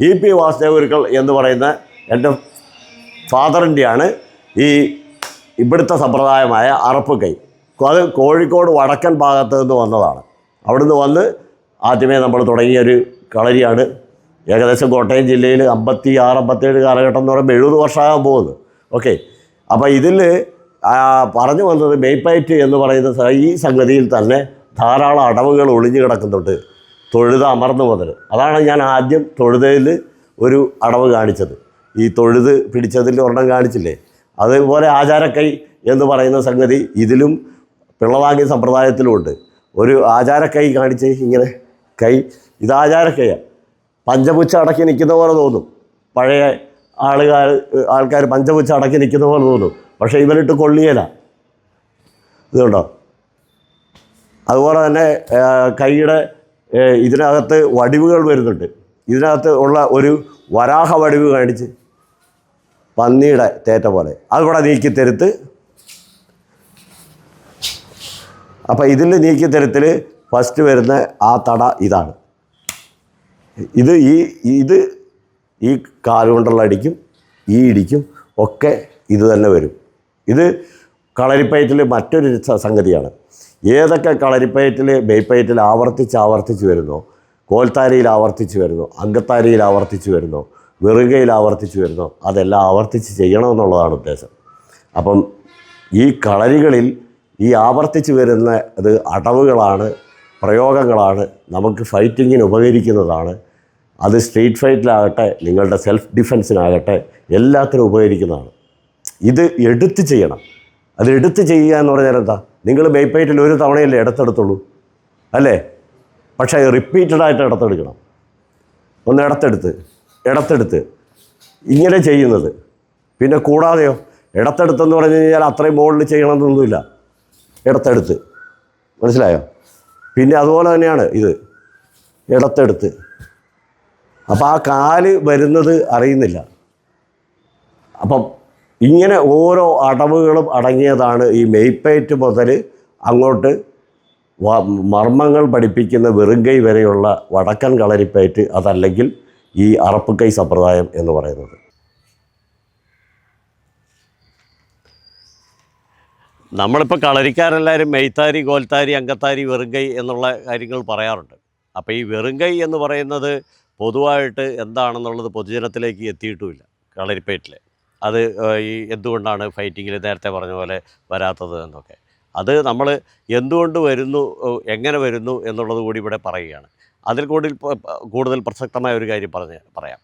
EP വാസുദേവ ഗുരുക്കൾ എന്ന് പറയുന്ന എൻ്റെ ഫാദറിൻ്റെയാണ് ഈ ഇവിടുത്തെ സമ്പ്രദായമായ അറപ്പുകൈ. അത് കോഴിക്കോട് വടക്കൻ ഭാഗത്ത് നിന്ന് വന്നതാണ്. അവിടുന്ന് വന്ന് ആദ്യമേ നമ്മൾ തുടങ്ങിയൊരു കളരിയാണ്. ഏകദേശം കോട്ടയം ജില്ലയിൽ 56-57 കാലഘട്ടം എന്ന് പറയുമ്പോൾ 70 വർഷമാകാൻ പോകുന്നത്. ഓക്കെ, അപ്പോൾ ഇതിൽ പറഞ്ഞു വന്നത് മേയ്പ്പയറ്റ് എന്ന് പറയുന്ന ഈ സംഗതിയിൽ തന്നെ ധാരാളം അടവുകൾ ഒളിഞ്ഞു കിടക്കുന്നുണ്ട്. തൊഴുത അമർന്നു മുതൽ. അതാണ് ഞാൻ ആദ്യം തൊഴുതയിൽ ഒരു അടവ് കാണിച്ചത്. ഈ തൊഴുത് പിടിച്ചതിൽ ഒരെണ്ണം കാണിച്ചില്ലേ? അതുപോലെ ആചാരക്കൈ എന്ന് പറയുന്ന സംഗതി ഇതിലും പിള്ളതാങ്ങി സമ്പ്രദായത്തിലുമുണ്ട്. ഒരു ആചാരക്കൈ കാണിച്ച് ഇങ്ങനെ കൈ, ഇത് ആചാരക്കൈയാണ്. പഞ്ചപുച്ഛ അടക്കി നിൽക്കുന്ന പോലെ തോന്നും. പഴയ ആൾക്കാർ പഞ്ചപുച്ഛ അടക്കി നിൽക്കുന്ന പോലെ തോന്നും. പക്ഷേ ഇവരിട്ട് കൊള്ളിയല. ഇതുണ്ടോ? അതുപോലെ തന്നെ കൈയുടെ ഇതിനകത്ത് വടിവുകൾ വരുന്നുണ്ട്. ഇതിനകത്ത് ഉള്ള ഒരു വരാഹ വടിവ് കാണിച്ച് പന്നിയുടെ തേറ്റ പോലെ അതിവിടെ നീക്കിത്തരുത്ത്. അപ്പോൾ ഇതിൽ നീക്കിത്തരത്തിൽ ഫസ്റ്റ് വരുന്ന ആ തട ഇതാണ്. ഇത് ഈ കാലുകൊണ്ടുള്ള അടിക്കും ഈ ഇടിക്കും ഒക്കെ ഇത് തന്നെ വരും. ഇത് കളരിപ്പയറ്റിൽ മറ്റൊരു സംഗതിയാണ്. ഏതൊക്കെ കളരിപ്പയറ്റിൽ ബേപ്പയറ്റിൽ ആവർത്തിച്ച് വരുന്നോ, കോൽത്താരിയിൽ ആവർത്തിച്ച് വരുന്നോ, അങ്കത്താരിയിൽ ആവർത്തിച്ച് വരുന്നോ, വെറുകയിൽ ആവർത്തിച്ച് വരുന്നോ, അതെല്ലാം ആവർത്തിച്ച് ചെയ്യണമെന്നുള്ളതാണ് ഉദ്ദേശം. അപ്പം ഈ കളരികളിൽ ഈ ആവർത്തിച്ച് വരുന്ന അത് അടവുകളാണ്, പ്രയോഗങ്ങളാണ്, നമുക്ക് ഫൈറ്റിങ്ങിന് ഉപകരിക്കുന്നതാണ്. അത് സ്ട്രീറ്റ് ഫൈറ്റിലാകട്ടെ, നിങ്ങളുടെ സെൽഫ് ഡിഫെൻസിനാകട്ടെ, എല്ലാത്തിനും ഉപകരിക്കുന്നതാണ്. ഇത് എടുത്ത് ചെയ്യണം. അത് എടുത്ത് ചെയ്യുക എന്ന് പറഞ്ഞാൽ എന്താ? നിങ്ങൾ ബേപ്പയറ്റിൽ ഒരു തവണയല്ലേ ഇടത്തെടുത്തുള്ളൂ, അല്ലേ? പക്ഷേ റിപ്പീറ്റഡായിട്ട് ഇടത്തെടുക്കണം. ഒന്ന് ഇടത്തെടുത്ത് ഇങ്ങനെ ചെയ്യുന്നത്. പിന്നെ കൂടാതെയോ, ഇടത്തെടുത്തെന്ന് പറഞ്ഞു കഴിഞ്ഞാൽ അത്രയും മുകളിൽ ചെയ്യണമെന്നൊന്നുമില്ല. ഇടത്തെടുത്ത്, മനസ്സിലായോ? പിന്നെ അതുപോലെ തന്നെയാണ് ഇത്, ഇടത്തെടുത്ത്. അപ്പോൾ ആ കാല് വരുന്നത് അറിയുന്നില്ല. അപ്പം ഇങ്ങനെ ഓരോ അടവുകളും അടങ്ങിയതാണ് ഈ മെയ്പ്പയറ്റ് മുതൽ അങ്ങോട്ട് മർമ്മങ്ങൾ പഠിപ്പിക്കുന്ന വെറുങ്കൈ വരെയുള്ള വടക്കൻ കളരിപ്പയറ്റ്, അതല്ലെങ്കിൽ ഈ അറപ്പുകൈ സമ്പ്രദായം എന്ന് പറയുന്നത്. നമ്മളിപ്പോൾ കളരിക്കാരെല്ലാവരും മെയ്ത്താരി, കോൽത്താരി, അങ്കത്താരി, വെറുങ്കൈ എന്നുള്ള കാര്യങ്ങൾ പറയാറുണ്ട്. അപ്പോൾ ഈ വെറുങ്കൈ എന്ന് പറയുന്നത് പൊതുവായിട്ട് എന്താണെന്നുള്ളത് പൊതുജനത്തിലേക്ക് എത്തിയിട്ടുമില്ല കളരിപ്പയറ്റിൽ. അത് ഈ എന്തുകൊണ്ടാണ് ഫൈറ്റിങ്ങിൽ നേരത്തെ പറഞ്ഞ പോലെ വരാത്തത് എന്നൊക്കെ, അത് നമ്മൾ എന്തുകൊണ്ട് വരുന്നു, എങ്ങനെ വരുന്നു എന്നുള്ളത് കൂടി ഇവിടെ പറയുകയാണ്. അതിൽ കൂടുതൽ പ്രസക്തമായ ഒരു കാര്യം പറയാം.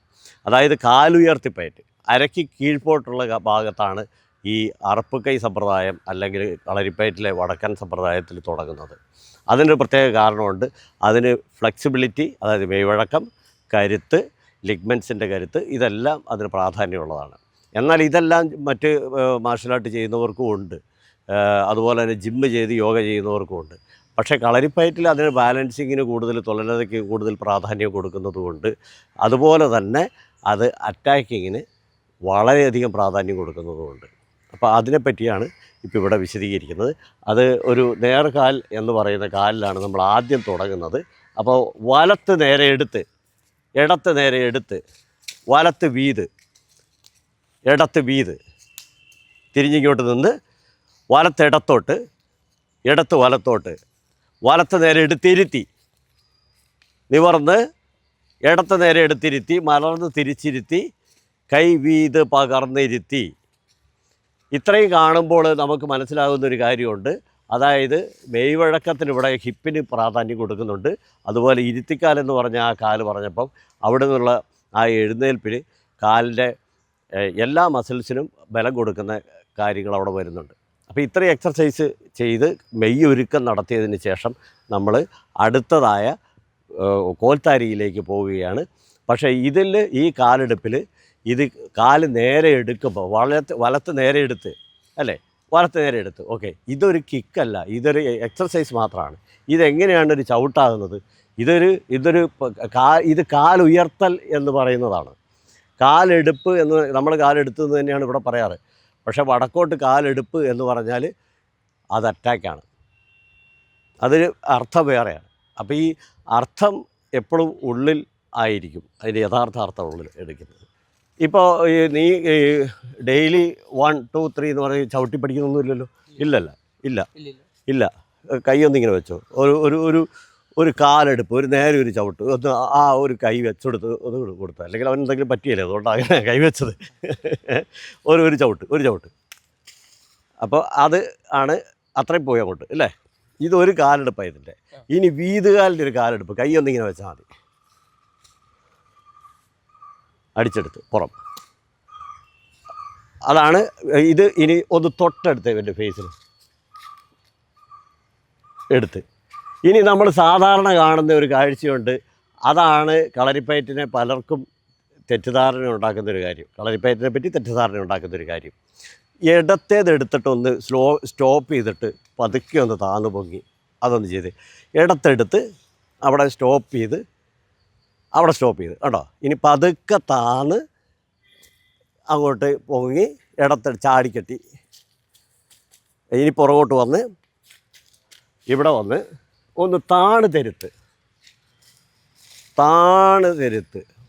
അതായത് കാലുയർത്തിപ്പയറ്റ്, അരയ്ക്ക് കീഴ്പോട്ടുള്ള ഭാഗത്താണ് ഈ അറപ്പുകൈ സമ്പ്രദായം അല്ലെങ്കിൽ കളരിപ്പയറ്റിലെ വടക്കൻ സമ്പ്രദായത്തിൽ തുടങ്ങുന്നത്. അതിനൊരു പ്രത്യേക കാരണമുണ്ട്. അതിന് ഫ്ലെക്സിബിലിറ്റി, അതായത് മെയ്വഴക്കം, കരുത്ത്, ലിഗ്മെൻസിൻ്റെ കരുത്ത്, ഇതെല്ലാം അതിന് പ്രാധാന്യമുള്ളതാണ്. എന്നാൽ ഇതെല്ലാം മറ്റ് മാർഷൽ ആർട്ട് ചെയ്യുന്നവർക്കും ഉണ്ട്, അതുപോലെ തന്നെ ജിമ്മ് ചെയ്ത് യോഗ ചെയ്യുന്നവർക്കും ഉണ്ട്. പക്ഷേ കളരിപ്പയറ്റിൽ അതിന് ബാലൻസിങ്ങിന് കൂടുതൽ, തുലനതയ്ക്ക് കൂടുതൽ പ്രാധാന്യം കൊടുക്കുന്നതുകൊണ്ട്, അതുപോലെ തന്നെ അത് അറ്റാക്കിങ്ങിന് വളരെയധികം പ്രാധാന്യം കൊടുക്കുന്നതുകൊണ്ട്. അപ്പോൾ അതിനെപ്പറ്റിയാണ് ഇപ്പോൾ ഇവിടെ വിശദീകരിക്കുന്നത്. അത് ഒരു നേർകാൽ എന്ന് പറയുന്ന കാലിലാണ് നമ്മൾ ആദ്യം തുടങ്ങുന്നത്. അപ്പോൾ വലത്ത് നേരെ എടുത്ത്, ഇടത്ത് നേരെ എടുത്ത്, വലത്ത് വീത്, ഇടത്ത് വീത്, തിരിഞ്ഞിങ്ങോട്ട് നിന്ന് വലത്തിടത്തോട്ട്, ഇടത്ത് വലത്തോട്ട്, വലത്ത് നേരെ എടുത്തിരുത്തി, നിവർന്ന് ഇടത്ത് നേരെ എടുത്തിരുത്തി, മലർന്ന് തിരിച്ചിരുത്തി, കൈ വീത് പകർന്നിരുത്തി. ഇത്രയും കാണുമ്പോൾ നമുക്ക് മനസ്സിലാകുന്നൊരു കാര്യമുണ്ട്. അതായത് മെയ്വഴക്കത്തിന് ഇവിടെ ഹിപ്പിന് പ്രാധാന്യം കൊടുക്കുന്നുണ്ട്. അതുപോലെ ഇരുത്തിക്കാലെന്ന് പറഞ്ഞ ആ കാല് പറഞ്ഞപ്പം അവിടെ നിന്നുള്ള ആ എഴുന്നേൽപ്പിന് കാലിൻ്റെ എല്ലാ മസിൽസിനും ബലം കൊടുക്കുന്ന കാര്യങ്ങൾ അവിടെ വരുന്നുണ്ട്. അപ്പോൾ ഇത്രയും എക്സർസൈസ് ചെയ്ത് മെയ്യ് ഒരുക്കം നടത്തിയതിന് ശേഷം നമ്മൾ അടുത്തതായ കോൽത്താരിയിലേക്ക് പോവുകയാണ്. പക്ഷേ ഇതിൽ ഈ കാലെടുപ്പിൽ ഇത് കാല് നേരെ എടുക്കുമ്പോൾ വലത്ത് നേരെ എടുത്ത്, അല്ലേ, വലത്ത് നേരെ എടുത്ത്, ഓക്കെ, ഇതൊരു കിക്കല്ല, ഇതൊരു എക്സർസൈസ് മാത്രമാണ്. ഇതെങ്ങനെയാണ് ഒരു ചവിട്ടാകുന്നത്? ഇത് കാലുയർത്തൽ എന്ന് പറയുന്നതാണ്. കാലെടുപ്പ് എന്ന് നമ്മൾ കാലെടുത്തെന്ന് തന്നെയാണ് ഇവിടെ പറയാറ്. പക്ഷേ വടക്കോട്ട് കാലെടുപ്പ് എന്ന് പറഞ്ഞാൽ അത് അറ്റാക്കാണ്, അതൊരു അർത്ഥം വേറെയാണ്. അപ്പോൾ ഈ അർത്ഥം എപ്പോഴും ഉള്ളിൽ ആയിരിക്കും, അതിൻ്റെ യഥാർത്ഥ അർത്ഥം ഉള്ളിൽ എടുക്കുന്നത്. ഇപ്പോൾ നീ ഡെയിലി 1, 2, 3 എന്ന് പറഞ്ഞ് ചവിട്ടി പഠിക്കുന്നൊന്നുമില്ലല്ലോ. ഇല്ല. കൈ ഒന്നിങ്ങനെ വെച്ചോ, ഒരു കാലെടുപ്പ്, ഒരു നേരെ ഒരു ചവിട്ട്, ഒന്ന് ആ ഒരു കൈ വെച്ചെടുത്ത് ഒന്ന് കൊടുത്തു. അല്ലെങ്കിൽ അവൻ എന്തെങ്കിലും പറ്റിയല്ലേ, അതുകൊണ്ടാണ് അങ്ങനെ കൈ വെച്ചത്. ഒരു ചവിട്ട്. അപ്പോൾ അത് ആണ് അത്രയും പോയി അങ്ങോട്ട്, അല്ലേ? ഇതൊരു കാലെടുപ്പാണ് ഇതിൻ്റെ. ഇനി വീതുകാലിൻ്റെ ഒരു കാലെടുപ്പ്, കൈ ഒന്നിങ്ങനെ വെച്ചാൽ മതി, അടിച്ചെടുത്ത് പുറം. അതാണ് ഇത്. ഇനി ഒന്ന് തൊട്ടെടുത്ത് ഇവൻ്റെ ഫേസിൽ എടുത്ത്. ഇനി നമ്മൾ സാധാരണ കാണുന്ന ഒരു കാഴ്ചയുണ്ട്. അതാണ് കളരിപ്പയറ്റിനെ പലർക്കും തെറ്റിദ്ധാരണ ഉണ്ടാക്കുന്നൊരു കാര്യം. കളരിപ്പയറ്റിനെ പറ്റി തെറ്റിദ്ധാരണ ഉണ്ടാക്കുന്നൊരു കാര്യം, ഇടത്തേതെടുത്തിട്ടൊന്ന് സ്റ്റോപ്പ് ചെയ്തിട്ട് പതുക്കെ ഒന്ന് താന്നു പൊങ്ങി അതൊന്ന് ചെയ്ത്, ഇടത്തെടുത്ത് അവിടെ സ്റ്റോപ്പ് ചെയ്ത് കേട്ടോ. ഇനി പതുക്കെ താന്ന് അങ്ങോട്ട് പൊങ്ങി ചാടിക്കെട്ടി, ഇനി പുറകോട്ട് വന്ന് ഇവിടെ വന്ന് ഒന്ന് താണ് തരുത്ത്,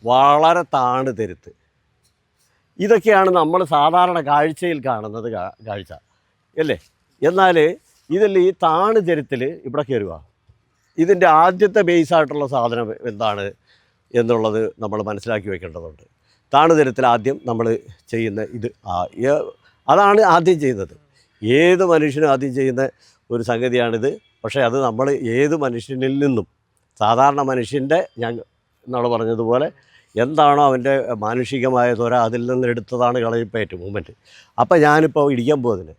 വളരെ താണ് തരുത്ത്. ഇതൊക്കെയാണ് നമ്മൾ സാധാരണ കാഴ്ചയിൽ കാണുന്നത് കാഴ്ച അല്ലേ. എന്നാൽ ഇതിൽ ഈ താണ് തരുത്തിൽ ഇവിടെ കയറുക. ഇതിൻ്റെ ആദ്യത്തെ ബേസായിട്ടുള്ള സാധനം എന്താണ് എന്നുള്ളത് നമ്മൾ മനസ്സിലാക്കി വെക്കേണ്ടതുണ്ട്. താണ് തരുത്തിൽ ആദ്യം നമ്മൾ ചെയ്യുന്ന ഇത് അതാണ് ആദ്യം ചെയ്യുന്നത്. ഏത് മനുഷ്യനും ആദ്യം ചെയ്യുന്ന ഒരു സംഗതിയാണിത്. പക്ഷേ അത് നമ്മൾ ഏത് മനുഷ്യനിൽ നിന്നും, സാധാരണ മനുഷ്യൻ്റെ നമ്മൾ പറഞ്ഞതുപോലെ എന്താണോ അവൻ്റെ മാനുഷികമായ ത്വര അതിൽ നിന്ന് എടുത്തതാണ് കളരിപ്പയറ്റ് മൂവ്മെൻറ്റ്. അപ്പം ഞാനിപ്പോൾ ഇടിക്കാൻ പോകുന്നതിന്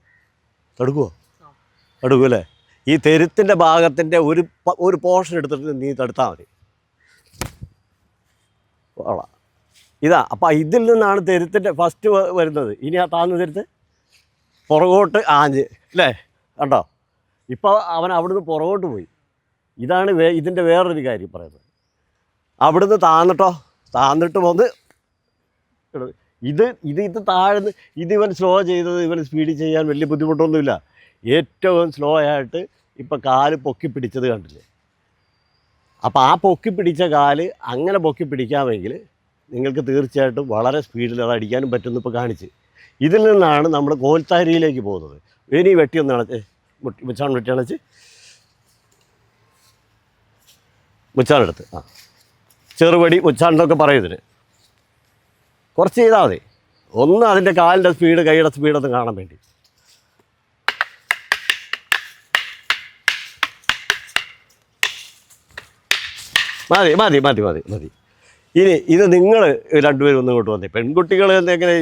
തടുക്കുമല്ലേ. ഈ തെരുത്തിൻ്റെ ഭാഗത്തിൻ്റെ ഒരു പോർഷൻ എടുത്തിട്ട് നീ തടുത്താൽ മതി. ഇതാ. അപ്പം ഇതിൽ നിന്നാണ് തെരുത്തിൻ്റെ ഫസ്റ്റ് വരുന്നത്. ഇനി ആ താഴ്ന്ന തെരുത്ത് പുറകോട്ട് ആഞ്ഞ് അല്ലേ, കണ്ടോ. ഇപ്പോൾ അവൻ അവിടുന്ന് പുറകോട്ട് പോയി. ഇതാണ് ഇതിൻ്റെ വേറൊരു കാര്യം പറയുന്നത്. അവിടുന്ന് താന്നിട്ട് വന്ന് ഇത് താഴ്ന്ന് ഇവൻ സ്ലോ ചെയ്തത് ഇവൻ സ്പീഡിൽ ചെയ്യാൻ വലിയ ബുദ്ധിമുട്ടൊന്നുമില്ല. ഏറ്റവും സ്ലോ ആയിട്ട് ഇപ്പം കാല് പൊക്കി പിടിച്ചത് കണ്ടില്ലേ. അപ്പോൾ ആ പൊക്കി പിടിച്ച കാല് അങ്ങനെ പൊക്കി പിടിക്കാമെങ്കിൽ നിങ്ങൾക്ക് തീർച്ചയായിട്ടും വളരെ സ്പീഡിൽ അത് അടിക്കാനും പറ്റുമെന്ന് ഇപ്പോൾ കാണിച്ച്. ഇതിൽ നിന്നാണ് നമ്മൾ കോൽത്താരിയിലേക്ക് പോകുന്നത്. ഇനി വെട്ടിയൊന്ന് അണച്ച് വെട്ടി അണച്ച് മുച്ചാനെടുത്ത് ചെറുപടി മുച്ചാണ്ടെന്നൊക്കെ പറയുന്നതിന് കുറച്ച് ചെയ്താൽ മതി. ഒന്ന് അതിൻ്റെ കാലിൻ്റെ സ്പീഡ്, കൈയുടെ സ്പീഡൊന്ന് കാണാൻ വേണ്ടി. മതി. ഇനി ഇത് നിങ്ങൾ രണ്ടുപേരും ഒന്നും ഇങ്ങോട്ട് വന്നേ. പെൺകുട്ടികൾ എങ്ങനെ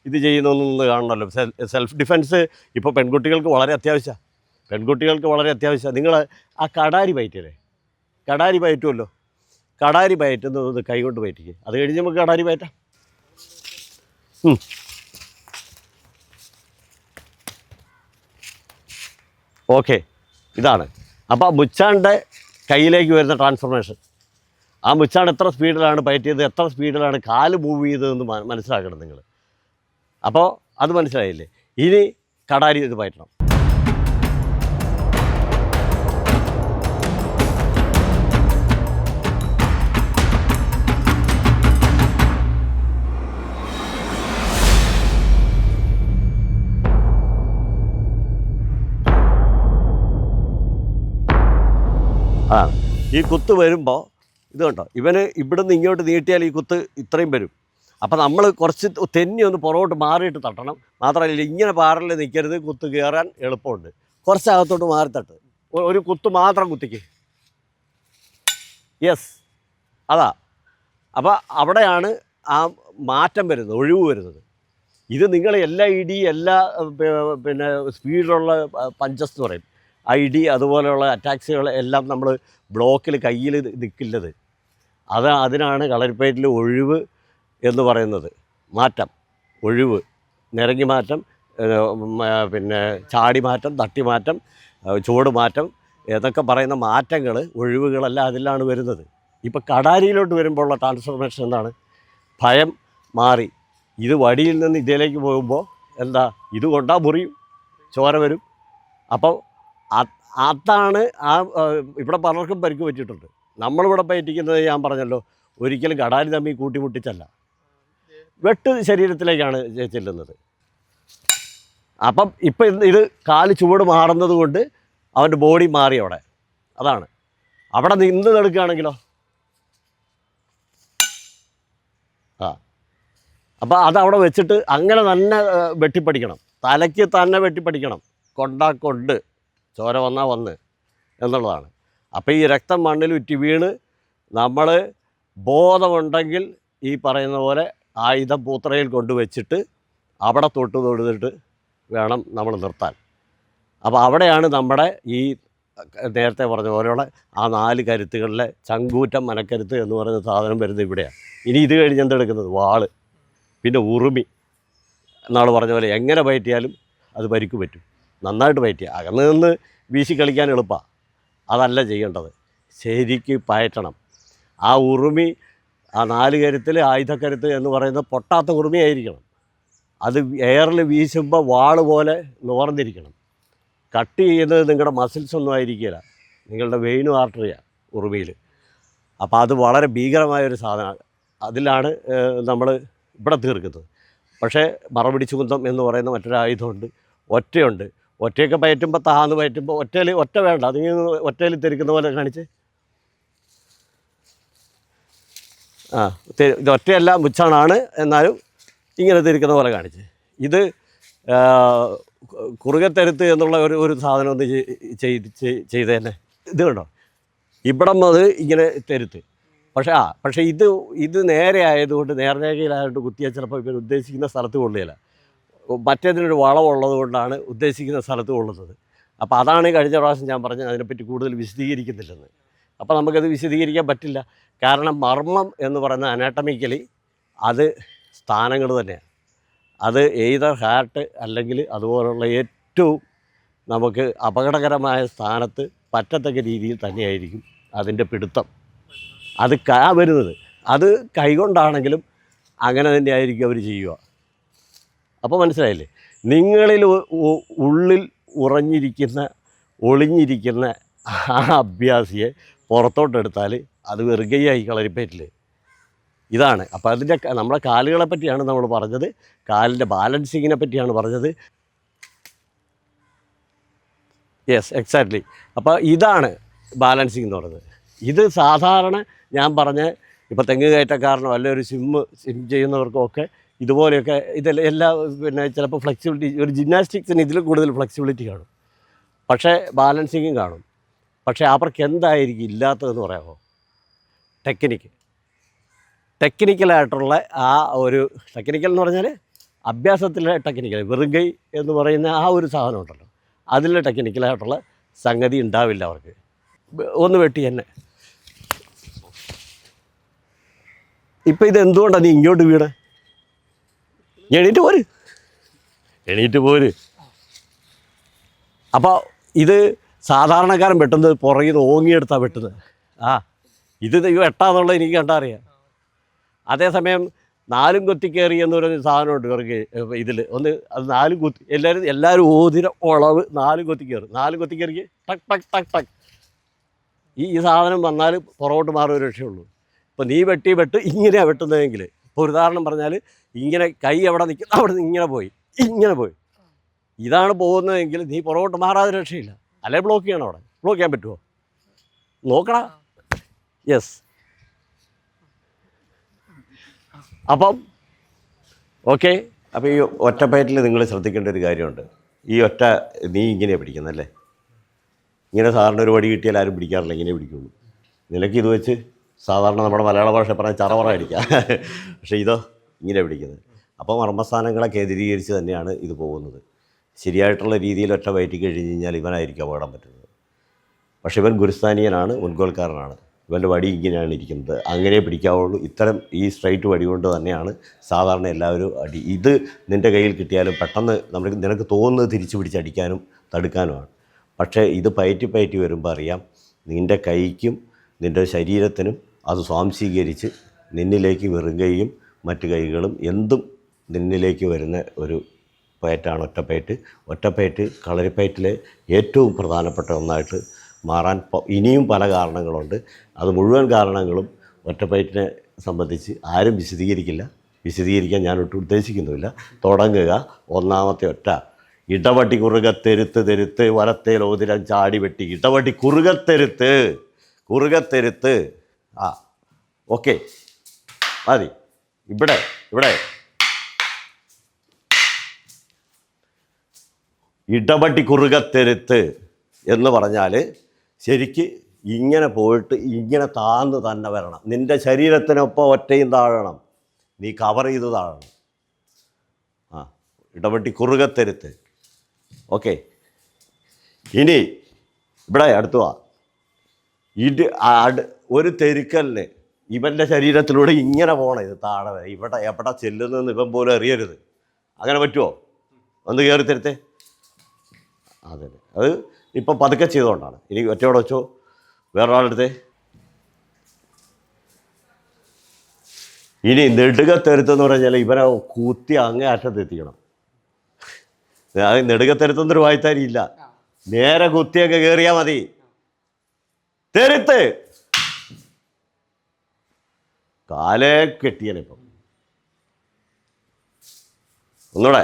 ഇത് ചെയ്യുന്നൊന്നും കാണണമല്ലോ. സെൽഫ് ഡിഫെൻസ് ഇപ്പോൾ പെൺകുട്ടികൾക്ക് വളരെ അത്യാവശ്യമാണ്. നിങ്ങൾ ആ കടാരി പയറ്റല്ലേ, കടാരി പയറ്റുമല്ലോ. കടാരി പയറ്റുന്നത് കൈകൊണ്ട് പയറ്റിക്കുക. അത് കഴിഞ്ഞ് നമുക്ക് കടാരി പയറ്റാം. ഓക്കെ, ഇതാണ്. അപ്പോൾ മുച്ചാൻ്റെ കയ്യിലേക്ക് വരുന്ന ട്രാൻസ്ഫോർമേഷൻ. ആ മുച്ചാണ്ട് എത്ര സ്പീഡിലാണ് പയറ്റിയത്, എത്ര സ്പീഡിലാണ് കാല് മൂവ് ചെയ്തതെന്ന് മനസ്സിലാക്കണം നിങ്ങൾ. അപ്പോൾ അത് മനസ്സിലായില്ലേ. ഇനി കടാരി ഇത് പയറ്റണം. ഈ കുത്ത് വരുമ്പോൾ ഇത് കണ്ടോ, ഇവന് ഇവിടുന്ന് ഇങ്ങോട്ട് നീട്ടിയാൽ ഈ കുത്ത് ഇത്രയും വരും. അപ്പോൾ നമ്മൾ കുറച്ച് തെന്നി ഒന്ന് പുറകോട്ട് മാറിയിട്ട് തട്ടണം. മാത്രമല്ല ഇങ്ങനെ പാറലിൽ നിൽക്കരുത്, കുത്ത് കയറാൻ എളുപ്പമുണ്ട്. കുറച്ച് അകത്തോട്ട് മാറി തട്ട്, ഒരു കുത്ത് മാത്രം കുത്തിക്ക്. യെസ്, അതാ. അപ്പോൾ അവിടെയാണ് ആ മാറ്റം വരുന്നത്, ഒഴിവ് വരുന്നത്. ഇത് നിങ്ങൾ എല്ലാ പിന്നെ സ്പീഡിലുള്ള പഞ്ചസ് എന്ന് പറയും. അതുപോലെയുള്ള അറ്റാക്സുകൾ എല്ലാം നമ്മൾ ബ്ലോക്കിൽ കയ്യിൽ നിൽക്കില്ലത്. അതിനാണ് കളരിപ്പയറ്റിൽ ഒഴിവ് എന്ന് പറയുന്നത്. മാറ്റം, ഒഴിവ്, നിരങ്ങി മാറ്റം, പിന്നെ ചാടി മാറ്റം, തട്ടി മാറ്റം, ചുവട് മാറ്റം എന്നൊക്കെ പറയുന്ന മാറ്റങ്ങൾ, ഒഴിവുകളെല്ലാം അതിലാണ് വരുന്നത്. ഇപ്പോൾ കടാരിയിലോട്ട് വരുമ്പോഴുള്ള ട്രാൻസ്ഫോർമേഷൻ എന്താണ്? ഭയം മാറി. ഇത് വടിയിൽ നിന്ന് ഇതിലേക്ക് പോകുമ്പോൾ എന്താ, ഇത് കൊണ്ടാൽ മുറിയും, ചോര വരും. അപ്പോൾ അതാണ് ഇവിടെ പലർക്കും പരിക്ക് പറ്റിയിട്ടുണ്ട്. നമ്മളിവിടെ പയറ്റിക്കുന്നത് ഞാൻ പറഞ്ഞല്ലോ, ഒരിക്കലും കടാരി തമ്മിൽ കൂട്ടിമുട്ടിച്ചല്ല, വെട്ട് ശരീരത്തിലേക്കാണ് ചെല്ലുന്നത്. അപ്പം ഇപ്പം ഇത് കാല് ചുവട് മാറുന്നത് കൊണ്ട് അവൻ്റെ ബോഡി മാറി അവിടെ. അതാണ്. അവിടെ നിന്ന് നടക്കുകയാണെങ്കിലോ അപ്പോൾ അതവിടെ വെച്ചിട്ട് അങ്ങനെ തന്നെ വെട്ടിപ്പടിക്കണം, തലയ്ക്ക് തന്നെ വെട്ടിപ്പടിക്കണം. കൊണ്ട് ചോര വന്ന് എന്നുള്ളതാണ്. അപ്പോൾ ഈ രക്തം മണ്ണിൽ ഉറ്റി വീണ് നമ്മൾ ബോധമുണ്ടെങ്കിൽ ഈ പറയുന്ന പോലെ ആയുധം പൂത്രയിൽ കൊണ്ടുവച്ചിട്ട് അവിടെ തൊട്ടിട്ട് വേണം നമ്മൾ നിർത്താൻ. അപ്പോൾ അവിടെയാണ് നമ്മുടെ ഈ നേരത്തെ പറഞ്ഞ പോലെയുള്ള ആ 4 കരുത്തുകളിലെ ചങ്കൂറ്റം, മനക്കരുത്ത് എന്ന് പറയുന്ന സാധനം വരുന്നത് ഇവിടെയാണ്. ഇനി ഇത് കഴിഞ്ഞ് എന്തെടുക്കുന്നത്? വാള്, പിന്നെ ഉറുമി. എന്നാൾ പറഞ്ഞ പോലെ എങ്ങനെ പയറ്റിയാലും അത് പരിക്ക് പറ്റും. നന്നായിട്ട് പയറ്റിയ അകന്ന് നിന്ന് വീശി കളിക്കാൻ എളുപ്പമാണ്. അതല്ല ചെയ്യേണ്ടത്, ശരിക്ക് പയറ്റണം. ആ ഉറുമി, ആ 4 കരുത്തിൽ ആയുധക്കരുത്ത് എന്ന് പറയുന്നത് പൊട്ടാത്ത ഉറുമിയായിരിക്കണം. അത് എയറിൽ വീശുമ്പോൾ വാള് പോലെ നിവർന്നിരിക്കണം. കട്ട് ചെയ്യുന്നത് നിങ്ങളുടെ മസിൽസ് ഒന്നും ആയിരിക്കില്ല, നിങ്ങളുടെ വെയിനും ആർട്ടറിയാണ് ഉറുമിയിൽ. അപ്പോൾ അത് വളരെ ഭീകരമായൊരു സാധനമാണ്. അതിലാണ് നമ്മൾ ഇവിടെ തീർക്കുന്നത്. പക്ഷേ മറപിടിച്ചു കുന്തം എന്ന് പറയുന്ന മറ്റൊരു ആയുധമുണ്ട്, ഒറ്റയുണ്ട്. ഒറ്റയൊക്കെ പയറ്റുമ്പോൾ താന്ന് പയറ്റുമ്പോൾ ഒറ്റ വേണ്ട, അതിങ്ങനെ ഒറ്റയിൽ തെറിക്കുന്ന പോലെ കാണിച്ച്. ഇത് ഒറ്റയല്ല, മുച്ചാണാണ്, എന്നാലും ഇങ്ങനെ തിരിക്കുന്ന പോലെ കാണിച്ച്. ഇത് കുറുകത്തെരുത്ത് എന്നുള്ള ഒരു സാധനം ഒന്ന് ചെയ്ത് തന്നെ. ഇത് കണ്ടോ, ഇവിടം അത് ഇങ്ങനെ തെരുത്ത്. പക്ഷേ ഇത് നേരെ ആയതുകൊണ്ട്, നേർരേഖയിലായതുകൊണ്ട് കുത്തിയാൽ ചിലപ്പോൾ ഇവർ ഉദ്ദേശിക്കുന്ന സ്ഥലത്ത് കൊള്ളുകയില്ല. മറ്റേതിനൊരു വളമുള്ളത് കൊണ്ടാണ് ഉദ്ദേശിക്കുന്ന സ്ഥലത്ത് കൊള്ളുന്നത്. അപ്പോൾ അതാണ് കഴിഞ്ഞ പ്രാവശ്യം ഞാൻ പറഞ്ഞത്, അതിനെപ്പറ്റി കൂടുതൽ വിശദീകരിക്കുന്നില്ലെന്ന്. അപ്പോൾ നമുക്കത് വിശദീകരിക്കാൻ പറ്റില്ല. കാരണം മർമ്മം എന്ന് പറയുന്ന അനാട്ടമിക്കലി അത് സ്ഥാനങ്ങൾ തന്നെയാണ്. അത് എയ്തർ ഹാർട്ട് അല്ലെങ്കിൽ അതുപോലുള്ള ഏറ്റവും നമുക്ക് അപകടകരമായ സ്ഥാനത്ത് പറ്റത്തക്ക രീതിയിൽ തന്നെയായിരിക്കും അതിൻ്റെ പിടുത്തം. അത് വരുന്നത് അത് കൈകൊണ്ടാണെങ്കിലും അങ്ങനെ തന്നെയായിരിക്കും അവർ ചെയ്യുക. അപ്പോൾ മനസ്സിലായില്ലേ? നിങ്ങളിൽ ഉള്ളിൽ ഒളിഞ്ഞിരിക്കുന്ന ആ അഭ്യാസിയെ പുറത്തോട്ടെടുത്താൽ അത് വെറുകയായി കളരിപ്പയറ്റിൽ. ഇതാണ്. അപ്പോൾ അതിൻ്റെ നമ്മുടെ കാലുകളെ പറ്റിയാണ് നമ്മൾ പറഞ്ഞത്, കാലിൻ്റെ ബാലൻസിങ്ങിനെ പറ്റിയാണ് പറഞ്ഞത്. Yes, exactly. അപ്പോൾ ഇതാണ് ബാലൻസിങ് എന്ന് പറയുന്നത്. ഇത് സാധാരണ ഞാൻ പറഞ്ഞ ഇപ്പോൾ തെങ്ങ് കയറ്റക്കാരനോ അല്ലെ ഒരു സിം ചെയ്യുന്നവർക്കൊക്കെ ഇതുപോലെയൊക്കെ ഇതെല്ലാം പിന്നെ ചിലപ്പോൾ ഫ്ലെക്സിബിലിറ്റി, ഒരു ജിംനാസ്റ്റിക്സിന് ഇതിൽ കൂടുതൽ ഫ്ലെക്സിബിലിറ്റി കാണും, പക്ഷേ ബാലൻസിങ്ങും കാണും. പക്ഷേ അവർക്ക് എന്തായിരിക്കും ഇല്ലാത്തതെന്ന് പറയാമോ? ടെക്നിക്കലായിട്ടുള്ള ആ ഒരു ടെക്നിക്കൽ എന്ന് പറഞ്ഞാൽ അഭ്യാസത്തിലെ ടെക്നിക്കൽ, വെറുകൈ എന്ന് പറയുന്ന ആ ഒരു സാധനം ഉണ്ടല്ലോ, അതിലെ ടെക്നിക്കലായിട്ടുള്ള സംഗതി ഉണ്ടാവില്ല അവർക്ക്. ഒന്ന് വെട്ടി തന്നെ. ഇപ്പം ഇതെന്തുകൊണ്ടാണ് നീ ഇങ്ങോട്ട് വീണേ? എണീറ്റ് പോര്. അപ്പോൾ ഇത് സാധാരണക്കാരൻ വെട്ടുന്നത് പുറകിൽ നിന്ന് ഓങ്ങിയെടുത്താണ് വെട്ടുന്നത്. ഇത് വെട്ടാന്നുള്ളത് എനിക്ക് കണ്ടറിയാം. അതേസമയം നാലും കൊത്തി കയറി എന്ന് പറയുന്ന സാധനമുണ്ട് ഇവർക്ക്. ഇതിൽ ഒന്ന് അത് നാലും കൊത്തി എല്ലാവരും ഓതിര ഉളവ് നാലും കൊത്തി കയറും. നാലും കൊത്തി കയറി ടക്ക് ടക്ക് ടക്ക് ടക്ക്. ഈ സാധനം വന്നാൽ പുറകോട്ട് മാറുന്ന രക്ഷയുള്ളൂ. ഇപ്പോൾ നീ വെട്ട് ഇങ്ങനെയാണ് വെട്ടുന്നതെങ്കിൽ, ഇപ്പോൾ ഒരു ഉദാഹരണം പറഞ്ഞാൽ ഇങ്ങനെ കൈ എവിടെ നിൽക്കുന്ന അവിടെ നിന്ന് ഇങ്ങനെ പോയി ഇതാണ് പോകുന്നതെങ്കിൽ നീ പുറകോട്ട് മാറാതെ രക്ഷയില്ല. അല്ലെ ബ്ലോക്ക് ചെയ്യണം. അവിടെ ബ്ലോക്ക് ചെയ്യാൻ പറ്റുമോ? നോക്കടാ. യെസ്. അപ്പം ഓക്കെ. അപ്പോൾ ഈ ഒറ്റപ്പയറ്റിൽ നിങ്ങൾ ശ്രദ്ധിക്കേണ്ട ഒരു കാര്യമുണ്ട്. ഈ നീ ഇങ്ങനെയാണ് പിടിക്കുന്നല്ലേ? ഇങ്ങനെ സാറിന് ഒരു വടി കിട്ടിയാൽ ആരും പിടിക്കാറില്ല, ഇങ്ങനെ പിടിക്കുള്ളൂ. നിനക്ക് ഇത് വെച്ച് സാധാരണ നമ്മുടെ മലയാള ഭാഷ പറഞ്ഞാൽ ചറവറ അടിക്കാം, പക്ഷേ ഇതോ ഇങ്ങനെ പിടിക്കുന്നത്. അപ്പോൾ മർമ്മസ്ഥാനങ്ങളെ കേന്ദ്രീകരിച്ച് തന്നെയാണ് ഇത് പോകുന്നത്. ശരിയായിട്ടുള്ള രീതിയിൽ ഒറ്റ വയറ്റി കഴിഞ്ഞ് കഴിഞ്ഞാൽ ഇവനായിരിക്കും അപകടം പറ്റുന്നത്. പക്ഷേ ഇവൻ ഗുരുസ്ഥാനീയനാണ്, മുൻകോൽക്കാരനാണ്. ഇവൻ്റെ വടി ഇങ്ങനെയാണ് ഇരിക്കുന്നത്, അങ്ങനെ പിടിക്കാവുള്ളൂ. ഇത്തരം ഈ സ്ട്രൈറ്റ് വടി കൊണ്ട് തന്നെയാണ് സാധാരണ എല്ലാവരും അടി. ഇത് നിൻ്റെ കയ്യിൽ കിട്ടിയാലും പെട്ടെന്ന് നിനക്ക് തോന്നുന്നത് തിരിച്ചു പിടിച്ചടിക്കാനും തടുക്കാനുമാണ്. പക്ഷേ ഇത് പയറ്റി വരുമ്പോൾ അറിയാം നിൻ്റെ കൈക്കും നിൻ്റെ ശരീരത്തിനും അത് സ്വാംശീകരിച്ച് നിന്നിലേക്ക് വെറുകയും മറ്റു കൈകളും എന്തും നിന്നിലേക്ക് വരുന്ന ഒരു പയറ്റാണ് ഒറ്റപ്പയറ്റ്. കളരിപ്പയറ്റിലെ ഏറ്റവും പ്രധാനപ്പെട്ട ഒന്നായിട്ട് മാറാൻ ഇനിയും പല കാരണങ്ങളുണ്ട്. അത് മുഴുവൻ കാരണങ്ങളും ഒറ്റപ്പയറ്റിനെ സംബന്ധിച്ച് ആരും വിശദീകരിക്കാൻ ഞാൻ ഒട്ടും ഉദ്ദേശിക്കുന്നുമില്ല. തുടങ്ങുക. ഒന്നാമത്തെ ഒറ്റ, ഇടവട്ടി കുറുകത്തെരുത്ത് വലത്തേലോതിരം ചാടി വെട്ടി. ഇടവട്ടി കുറുകത്തെരുത്ത്. ഓക്കെ, മതി. ഇവിടെ ഇടവട്ടി കുറുകത്തെരുത്ത് എന്ന് പറഞ്ഞാൽ ശരിക്ക് ഇങ്ങനെ പോയിട്ട് ഇങ്ങനെ താന്ന് തന്നെ വരണം. നിൻ്റെ ശരീരത്തിനൊപ്പം ഒറ്റയും താഴണം, നീ കവർ ചെയ്ത് താഴണം. ഇടവട്ടി കുറുകത്തെരുത്ത്. ഓക്കെ, ഇനി ഇവിടെ അടുത്തു വാ. ഒരു തെരുക്കലിന് ഇവൻ്റെ ശരീരത്തിലൂടെ ഇങ്ങനെ പോകണം. ഇത് താഴെ ഇവിടെ എവിടെ ചെല്ലുന്നതെന്ന് ഇവൻ പോലും അറിയരുത്. അങ്ങനെ പറ്റുമോ? ഒന്ന് കയറി തരുത്തേ. അതെ, അത് ഇപ്പം പതുക്കെ ചെയ്തുകൊണ്ടാണ്. ഇനി ഒറ്റയോടെ വെച്ചോ, വേറൊരാളെടുത്തേ. ഇനി നെടുകത്തെരുത്തെന്ന് പറഞ്ഞാൽ ഇവനെ കൂത്തി അങ്ങേ അറ്റത്തെത്തിക്കണം. അത് നെടുകത്തെരുത്തൊന്നൊരു വായ്ത്താരിയില്ല, നേരെ കുത്തിയൊക്കെ കയറിയാൽ മതി. തെരുത്ത് കാലേ കെട്ടിയനിപ്പം ഒന്നൂടെ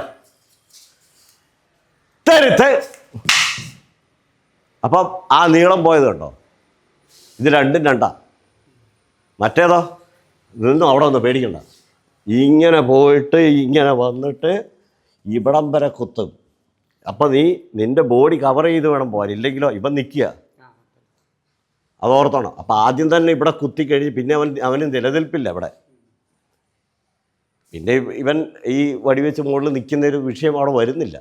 തെരുത്ത്. അപ്പം ആ നീളം പോയത് കണ്ടോ? ഇത് രണ്ടും രണ്ടാ. മറ്റേതോ നിന്നും അവിടെ ഒന്ന് പേടിക്കണ്ട. ഇങ്ങനെ പോയിട്ട് ഇങ്ങനെ വന്നിട്ട് ഇവിടം വരെ കുത്തും. അപ്പം നിൻ്റെ ബോഡി കവർ ചെയ്ത് വേണം പോകാൻ, ഇല്ലെങ്കിലോ ഇവൻ നിൽക്കുക. അതോർത്തോണം. അപ്പം ആദ്യം തന്നെ ഇവിടെ കുത്തിക്കഴിഞ്ഞ് പിന്നെ അവന് നിലനിൽപ്പില്ല ഇവിടെ. പിന്നെ ഇവൻ ഈ വടിവെച്ച് മുകളിൽ നിൽക്കുന്നൊരു വിഷയം അവിടെ വരുന്നില്ല.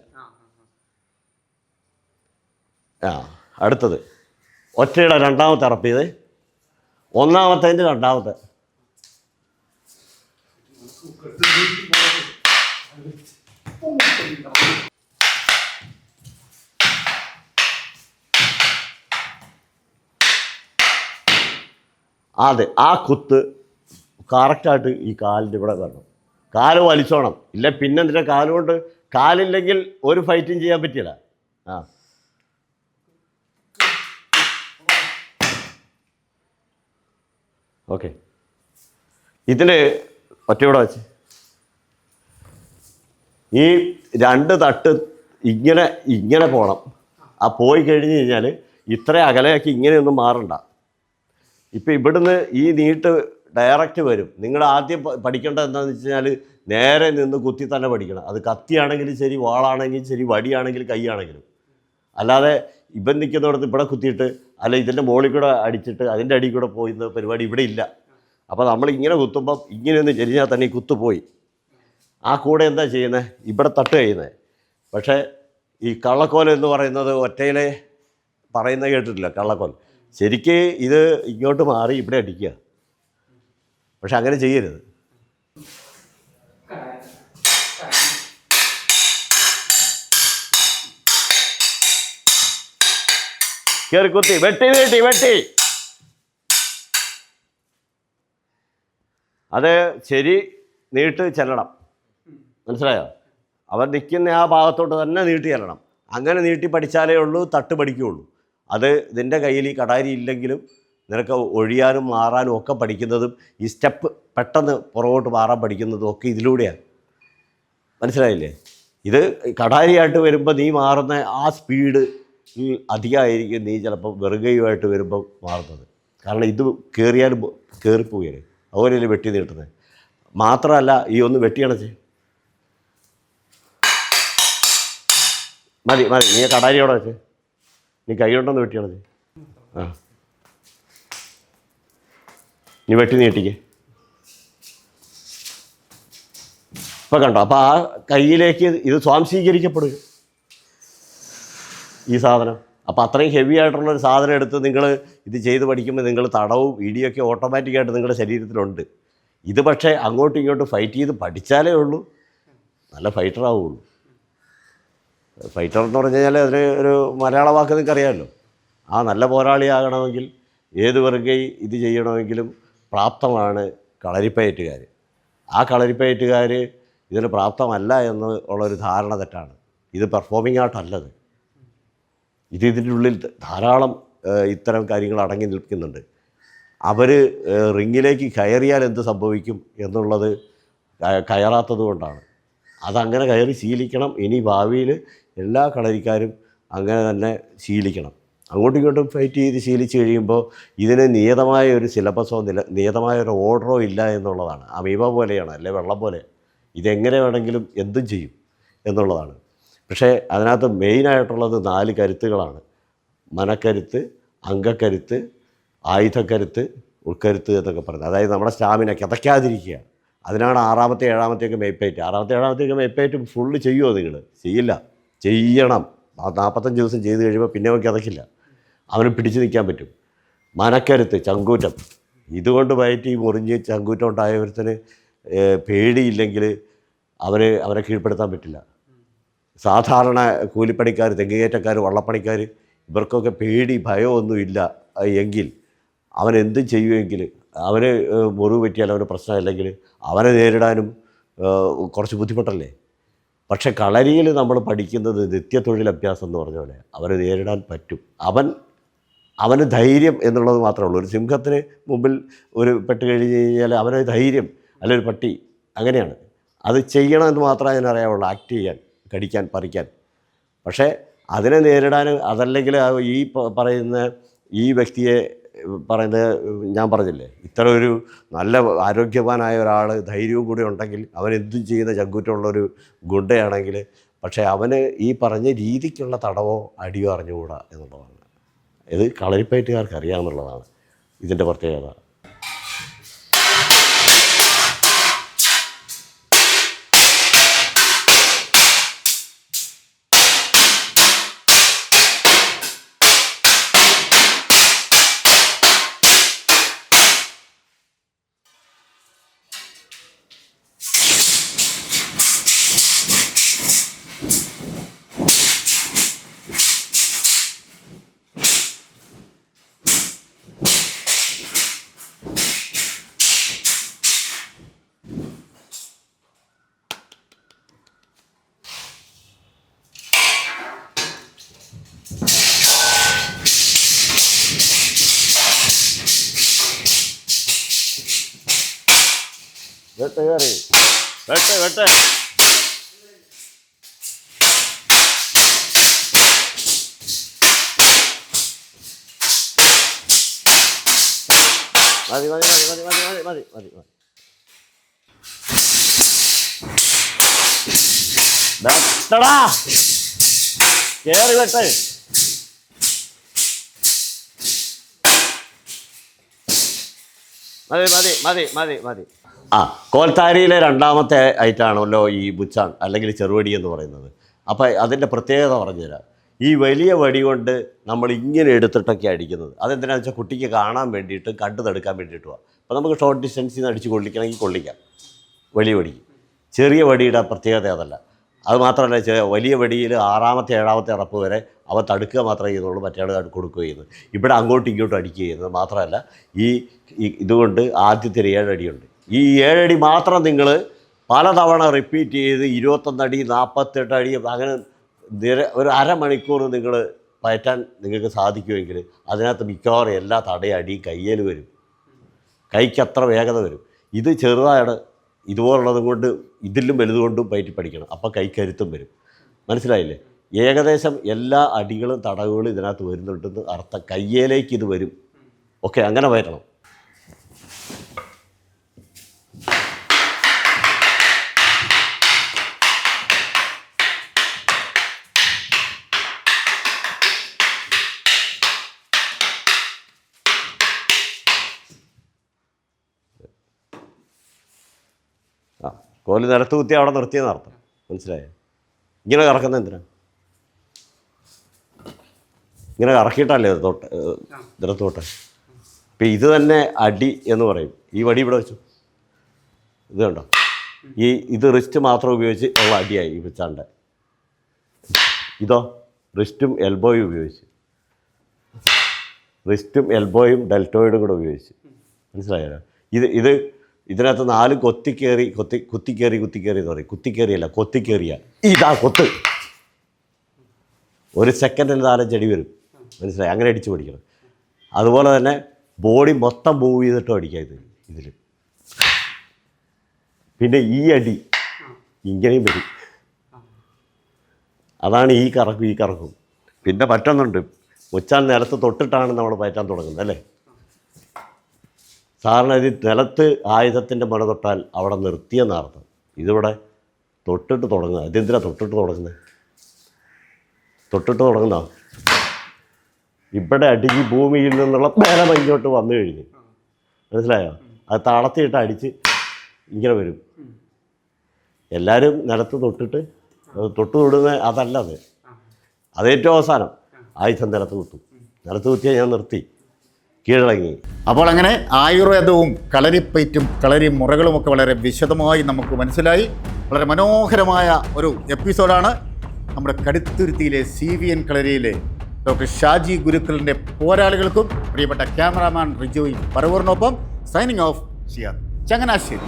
അടുത്തത് ഒറ്റയുടെ രണ്ടാമത്തെ അറപ്പിയത്, ഒന്നാമത്തേൻ്റെ രണ്ടാമത്തെ. അതെ, ആ കുത്ത് കറക്റ്റായിട്ട് ഈ കാലിൻ്റെ ഇവിടെ വരണം. കാല് വലിച്ചോണം, ഇല്ല പിന്നെ എന്തിനാ കാലുകൊണ്ട്? കാലില്ലെങ്കിൽ ഒരു ഫൈറ്റും ചെയ്യാൻ പറ്റില്ല. ഓക്കെ, ഇതിന് ഒറ്റയോടെ വെച്ച് ഈ രണ്ട് തട്ട് ഇങ്ങനെ ഇങ്ങനെ പോകണം. ആ പോയി കഴിഞ്ഞ് കഴിഞ്ഞാൽ ഇത്ര അകലെയാക്കി ഇങ്ങനെയൊന്നും മാറണ്ട. ഇപ്പം ഇവിടുന്ന് ഈ നീട്ട് ഡയറക്റ്റ് വരും. നിങ്ങൾ ആദ്യം പഠിക്കേണ്ടത് എന്താണെന്ന് വെച്ച് കഴിഞ്ഞാൽ നേരെ നിന്ന് കുത്തി തന്നെ പഠിക്കണം. അത് കത്തിയാണെങ്കിലും ശരി, വാളാണെങ്കിലും ശരി, വടിയാണെങ്കിലും കൈയാണെങ്കിലും. അല്ലാതെ ഇവൻ നിൽക്കുന്നിടത്ത് ഇവിടെ കുത്തിയിട്ട് അല്ല ഇതിൻ്റെ മുകളിൽ കൂടെ അടിച്ചിട്ട് അതിൻ്റെ അടിയിൽ കൂടെ പോയിരുന്ന പരിപാടി ഇവിടെ ഇല്ല. അപ്പോൾ നമ്മളിങ്ങനെ കുത്തുമ്പം ഇങ്ങനെയൊന്ന് ചെരിഞ്ഞാൽ തന്നെ ഈ കുത്തു പോയി. ആ കൂടെ എന്താ ചെയ്യുന്നത്? ഇവിടെ തട്ട് ചെയ്യുന്നത്. പക്ഷേ ഈ കള്ളക്കോൽ എന്ന് പറയുന്നത് ഒറ്റയിലെ പറയുന്നത് കേട്ടിട്ടില്ല. കള്ളക്കോൽ ശരിക്ക് ഇത് ഇങ്ങോട്ട് മാറി ഇവിടെ അടിക്കുക. പക്ഷെ അങ്ങനെ ചെയ്യരുത്. കയറി കുത്തി വെട്ടി വെട്ടി വെട്ടി. അത് ശരി നീട്ട് ചെല്ലണം, മനസ്സിലായോ? അവർ നിൽക്കുന്ന ആ ഭാഗത്തോട്ട് തന്നെ നീട്ടി ചെല്ലണം. അങ്ങനെ നീട്ടി പഠിച്ചാലേ ഉള്ളൂ തട്ട് പഠിക്കുകയുള്ളൂ. അത് നിൻ്റെ കയ്യിൽ ഈ കടാരി ഇല്ലെങ്കിലും നിനക്ക് ഒഴിയാനും മാറാനും ഒക്കെ പഠിക്കുന്നതും ഈ സ്റ്റെപ്പ് പെട്ടെന്ന് പുറകോട്ട് മാറാൻ പഠിക്കുന്നതും ഒക്കെ ഇതിലൂടെയാണ്. മനസ്സിലായില്ലേ? ഇത് കടാരിയായിട്ട് വരുമ്പോൾ നീ മാറുന്ന ആ സ്പീഡ് അധികമായിരിക്കും നീ ചിലപ്പോൾ വെറുകയുമായിട്ട് വരുമ്പോൾ മാറുന്നത്. കാരണം ഇത് കയറിയാലും കയറിപ്പോവുകയാണ്. അതുപോലെയല്ലേ വെട്ടി നീട്ടുന്നത്. മാത്രമല്ല ഈ ഒന്ന് വെട്ടിയണച്ച് മതി മതി. നീ കടാരിയോടെ വെച്ച് നീ കൈ കൊണ്ടൊന്ന് വെട്ടിയണച്ച്. നീ വെട്ടി നീട്ടിക്ക്. ഇപ്പം കണ്ടോ? അപ്പോൾ ആ കയ്യിലേക്ക് ഇത് സ്വാംശീകരിക്കപ്പെടുക ഈ സാധനം. അപ്പോൾ അത്രയും ഹെവി ആയിട്ടുള്ളൊരു സാധനം എടുത്ത് നിങ്ങൾ ഇത് ചെയ്ത് പഠിക്കുമ്പോൾ നിങ്ങൾ തടവും ഇടിയൊക്കെ ഓട്ടോമാറ്റിക്കായിട്ട് നിങ്ങളുടെ ശരീരത്തിലുണ്ട്. ഇത് പക്ഷേ അങ്ങോട്ടും ഇങ്ങോട്ടും ഫൈറ്റ് ചെയ്ത് പഠിച്ചാലേ ഉള്ളൂ നല്ല ഫൈറ്റർ ആവുള്ളൂ. ഫൈറ്റർ എന്ന് പറഞ്ഞു കഴിഞ്ഞാൽ അതിന് ഒരു മലയാള വാക്ക് നിങ്ങൾക്ക് അറിയാമല്ലോ. ആ നല്ല പോരാളിയാകണമെങ്കിൽ ഏത് വെറുകൈ ഇത് ചെയ്യണമെങ്കിലും പ്രാപ്തമാണ് കളരിപ്പയറ്റുകാർ. ആ കളരിപ്പയറ്റുകാർ ഇതിന് പ്രാപ്തമല്ല എന്ന് ഉള്ളൊരു ധാരണ തെറ്റാണ്. ഇത് പെർഫോമിംഗ് ആർട്ടല്ലത്. ഇതിൻ്റെ ഉള്ളിൽ ധാരാളം ഇത്തരം കാര്യങ്ങൾ അടങ്ങി നിൽക്കുന്നുണ്ട്. അവർ റിങ്ങിലേക്ക് കയറിയാൽ എന്ത് സംഭവിക്കും എന്നുള്ളത് കയറാത്തത് കൊണ്ടാണ്. അതങ്ങനെ കയറി ശീലിക്കണം. ഇനി ഭാവിയിൽ എല്ലാ കളരിക്കാരും അങ്ങനെ തന്നെ ശീലിക്കണം. അങ്ങോട്ടും ഇങ്ങോട്ടും ഫൈറ്റ് ചെയ്ത് ശീലിച്ച് കഴിയുമ്പോൾ ഇതിന് നിയതമായ ഒരു സിലബസോ നിയതമായ ഒരു ഓർഡറോ ഇല്ല എന്നുള്ളതാണ്. അമീബ പോലെയാണ്, അല്ലെ വെള്ളം പോലെ. ഇതെങ്ങനെ വേണമെങ്കിലും എന്തും ചെയ്യും എന്നുള്ളതാണ്. പക്ഷേ അതിനകത്ത് മെയിനായിട്ടുള്ളത് 4 കരുത്തുകളാണ്. മനക്കരുത്ത്, അംഗക്കരുത്ത്, ആയുധക്കരുത്ത്, ഉൾക്കരുത്ത് എന്നൊക്കെ പറയുന്നത്. അതായത് നമ്മുടെ സ്റ്റാമിന കിതയ്ക്കാതിരിക്കുക. അതിനാണ് 6ാമത്തെ 7ാമത്തെയൊക്കെ മേപ്പേറ്റ്. 6ാമത്തെ 7ാമത്തെയൊക്കെ മേപ്പേറ്റ് ഫുള്ള് ചെയ്യുമോ നിങ്ങൾ? ചെയ്യില്ല. ചെയ്യണം. 45 ദിവസം ചെയ്ത് കഴിയുമ്പോൾ പിന്നെ അവൻ കിതയ്ക്കില്ല. അവന് പിടിച്ചു നിൽക്കാൻ പറ്റും. മനക്കരുത്ത്, ചങ്കൂറ്റം. ഇതുകൊണ്ട് വയറ്റി മുറിഞ്ഞ് ചങ്കൂറ്റം ഉണ്ടായവരത്തിന് പേടിയില്ലെങ്കിൽ അവരെ കീഴ്പ്പെടുത്താൻ പറ്റില്ല. സാധാരണ കൂലിപ്പണിക്കാർ, തെങ്ങുകയറ്റക്കാർ, വള്ളപ്പണിക്കാർ ഇവർക്കൊക്കെ പേടി ഭയമൊന്നുമില്ല എങ്കിൽ അവനെന്തും ചെയ്യുമെങ്കിൽ അവന് മുറിവ് പറ്റിയാൽ അവന് പ്രശ്നമില്ലെങ്കിൽ അവനെ നേരിടാനും കുറച്ച് ബുദ്ധിമുട്ടല്ലേ. പക്ഷെ കളരിയിൽ നമ്മൾ പഠിക്കുന്നത് നിത്യത്തൊഴിൽ അഭ്യാസം എന്ന് പറഞ്ഞ പോലെ അവനെ നേരിടാൻ പറ്റും. അവൻ അവന് ധൈര്യം എന്നുള്ളത് മാത്രമേ ഉള്ളൂ. ഒരു സിംഹത്തിന് മുമ്പിൽ ഒരു പെട്ട് കഴിഞ്ഞ് കഴിഞ്ഞാൽ അവന് ധൈര്യം, അല്ലെങ്കിൽ ഒരു പട്ടി, അങ്ങനെയാണ്. അത് ചെയ്യണമെന്ന് മാത്രമേ അതിനറിയാവുള്ളൂ, ആക്ട് ചെയ്യാൻ, കടിക്കാൻ, പറിക്കാൻ. പക്ഷേ അതിനെ നേരിടാൻ, അതല്ലെങ്കിൽ ഈ പറയുന്ന ഈ വ്യക്തിയെ പറയുന്നത് ഞാൻ പറഞ്ഞില്ലേ, ഇത്ര ഒരു നല്ല ആരോഗ്യവാനായ ഒരാൾ ധൈര്യവും കൂടി ഉണ്ടെങ്കിൽ അവൻ എന്തും ചെയ്യുന്ന ചങ്കൂറ്റമുള്ളൊരു ഗുണ്ടയാണെങ്കിൽ, പക്ഷേ അവന് ഈ പറഞ്ഞ രീതിക്കുള്ള തടവോ അടിയോ അറിഞ്ഞുകൂടാ എന്നുള്ളതാണ്. ഇത് കളരിപ്പയറ്റുകാർക്ക് അറിയാമെന്നുള്ളതാണ് ഇതിൻ്റെ പ്രത്യേകത. വെട്ട് കയറി, വെട്ട് വെട്ട്. മതി മതി മതി മതി മതി മതി മതി മതി. വെട്ടടാ, കയറി വെട്ട്. മതി മതി മതി മതി മതി. കോൽത്താരിയിലെ രണ്ടാമത്തെ ഐറ്റാണല്ലോ ഈ ബുച്ചാൺ അല്ലെങ്കിൽ ചെറുവടി എന്ന് പറയുന്നത്. അപ്പോൾ അതിൻ്റെ പ്രത്യേകത പറഞ്ഞുതരാം. ഈ വലിയ വടി കൊണ്ട് നമ്മൾ ഇങ്ങനെ എടുത്തിട്ടൊക്കെ അടിക്കുന്നത്. അതെന്തിനാണെന്ന് വെച്ചാൽ കുട്ടിക്ക് കാണാൻ വേണ്ടിയിട്ട്, കണ്ടു തടുക്കാൻ വേണ്ടിയിട്ടുമാണ്. അപ്പോൾ നമുക്ക് ഷോർട്ട് ഡിസ്റ്റൻസിൽ നിന്ന് അടിച്ച് കൊള്ളിക്കണമെങ്കിൽ കൊള്ളിക്കാം വലിയ വടി. ചെറിയ വടിയുടെ പ്രത്യേകത അതല്ല. അത് മാത്രമല്ല, വലിയ വടിയിൽ 6ാമത്തെ 7ാമത്തെ അറപ്പ് വരെ അവ തടുക്കുക മാത്രമേ ചെയ്യുന്നുള്ളൂ, മറ്റേ കൊടുക്കുക ചെയ്യുന്നത്. ഇവിടെ അങ്ങോട്ടും ഇങ്ങോട്ടും അടിക്കുക ചെയ്യുന്നത് മാത്രമല്ല, ഈ ഇതുകൊണ്ട് ആദ്യത്തെ 7 അടിയുണ്ട്. ഈ 7 അടി മാത്രം നിങ്ങൾ പലതവണ റിപ്പീറ്റ് ചെയ്ത് 21 അടി 48 അടി അങ്ങനെ ഒരു അരമണിക്കൂർ നിങ്ങൾ പയറ്റാൻ നിങ്ങൾക്ക് സാധിക്കുമെങ്കിൽ അതിനകത്ത് മിക്കവാറും എല്ലാ തടയടിയും കയ്യിൽ വരും. കൈക്ക് അത്ര വേഗത വരും. ഇത് ചെറുതാണ്, ഇതുപോലുള്ളതും കൊണ്ട് ഇതിലും വലുതുകൊണ്ടും പയറ്റി പഠിക്കണം. അപ്പോൾ കൈക്കരുത്തും വരും. മനസ്സിലായില്ലേ? ഏകദേശം എല്ലാ അടികളും തടവുകളും ഇതിനകത്ത് വരുന്നുണ്ടെന്ന് അർത്ഥം. കയ്യിലേക്ക് ഇത് വരും. ഓക്കെ, അങ്ങനെ പയറ്റണം. കോല് നിലത്ത് കുത്തി അവിടെ നിർത്തിയെന്ന് അർത്ഥം. മനസ്സിലായോ? ഇങ്ങനെ കറക്കുന്ന എന്തിനാ? ഇങ്ങനെ കറക്കിയിട്ടല്ലേ നിലത്തോട്ട്. ഇപ്പം ഇത് തന്നെ അടി എന്ന് പറയും. ഈ വടി ഇവിടെ വെച്ചു, ഇത് കണ്ടോ, ഇത് റിസ്റ്റ് മാത്രം ഉപയോഗിച്ച് ഉള്ള അടിയായി ഈ വെച്ചാണ്ട്. ഇതോ റിസ്റ്റും എൽബോയും ഉപയോഗിച്ച്, റിസ്റ്റും എൽബോയും ഡെൽറ്റോയിഡും കൂടെ ഉപയോഗിച്ച്. മനസ്സിലായോ? ഇത് ഇതിനകത്ത് 4 കുത്തിക്കേറി എന്ന് പറയും. കുത്തിക്കേറിയല്ല, കൊത്തിക്കേറിയ. ഇതാ കൊത്ത്. ഒരു സെക്കൻഡിൽ 4-5 അടി വരും. മനസ്സിലായി? അങ്ങനെ അടിച്ച് പഠിക്കണം. അതുപോലെ തന്നെ ബോഡി മൊത്തം മൂവ് ചെയ്തിട്ടും അടിക്കാം ഇതിൽ. പിന്നെ ഈ അടി ഇങ്ങനെയും വരും. അതാണ് ഈ കറക്കും. പിന്നെ പറ്റുന്നുണ്ട്, മുച്ചാൽ നിലത്ത് തൊട്ടിട്ടാണ് നമ്മൾ പയറ്റാൻ തുടങ്ങുന്നത് അല്ലേ? സാറിന് ഇത് നിലത്ത് ആയുധത്തിൻ്റെ മുന തൊട്ടാൽ അവിടെ നിർത്തിയെന്നർത്ഥം. ഇതിവിടെ തൊട്ടിട്ട് തുടങ്ങുക. ഇതെന്തിനാണ് തൊട്ടിട്ട് തുടങ്ങുന്നത്? തൊട്ടിട്ട് തുടങ്ങുന്ന ഇവിടെ അടിച്ച് ഭൂമിയിൽ നിന്നുള്ള ബലം ഇങ്ങോട്ട് വന്നു കഴിഞ്ഞ്, മനസ്സിലായോ? അത് തളത്തിയിട്ട് അടിച്ച് ഇങ്ങനെ വരും. എല്ലാവരും നിലത്ത് തൊട്ടിട്ട് തൊടുന്ന അതല്ല അത് ഏറ്റവും അവസാനം ആയുധം നിലത്ത് കുത്തിയാൽ ഞാൻ നിർത്തി, കീഴടങ്ങി.
അപ്പോൾ അങ്ങനെ ആയുർവേദവും കളരിപ്പയറ്റും കളരി മുറകളുമൊക്കെ വളരെ വിശദമായി നമുക്ക് മനസ്സിലായി. വളരെ മനോഹരമായ ഒരു എപ്പിസോഡാണ്. നമ്മുടെ കടുത്തുരുത്തിയിലെ CVN കളരിയിലെ ഡോക്ടർ ഷാജി ഗുരുക്കളിൻ്റെ പോരാളികൾക്കും പ്രിയപ്പെട്ട ക്യാമറാമാൻ റിജോയ് പറവൂറിനൊപ്പം സൈനിങ് ഓഫ് ഷിയാദ് ചങ്ങനാശ്ശേരി.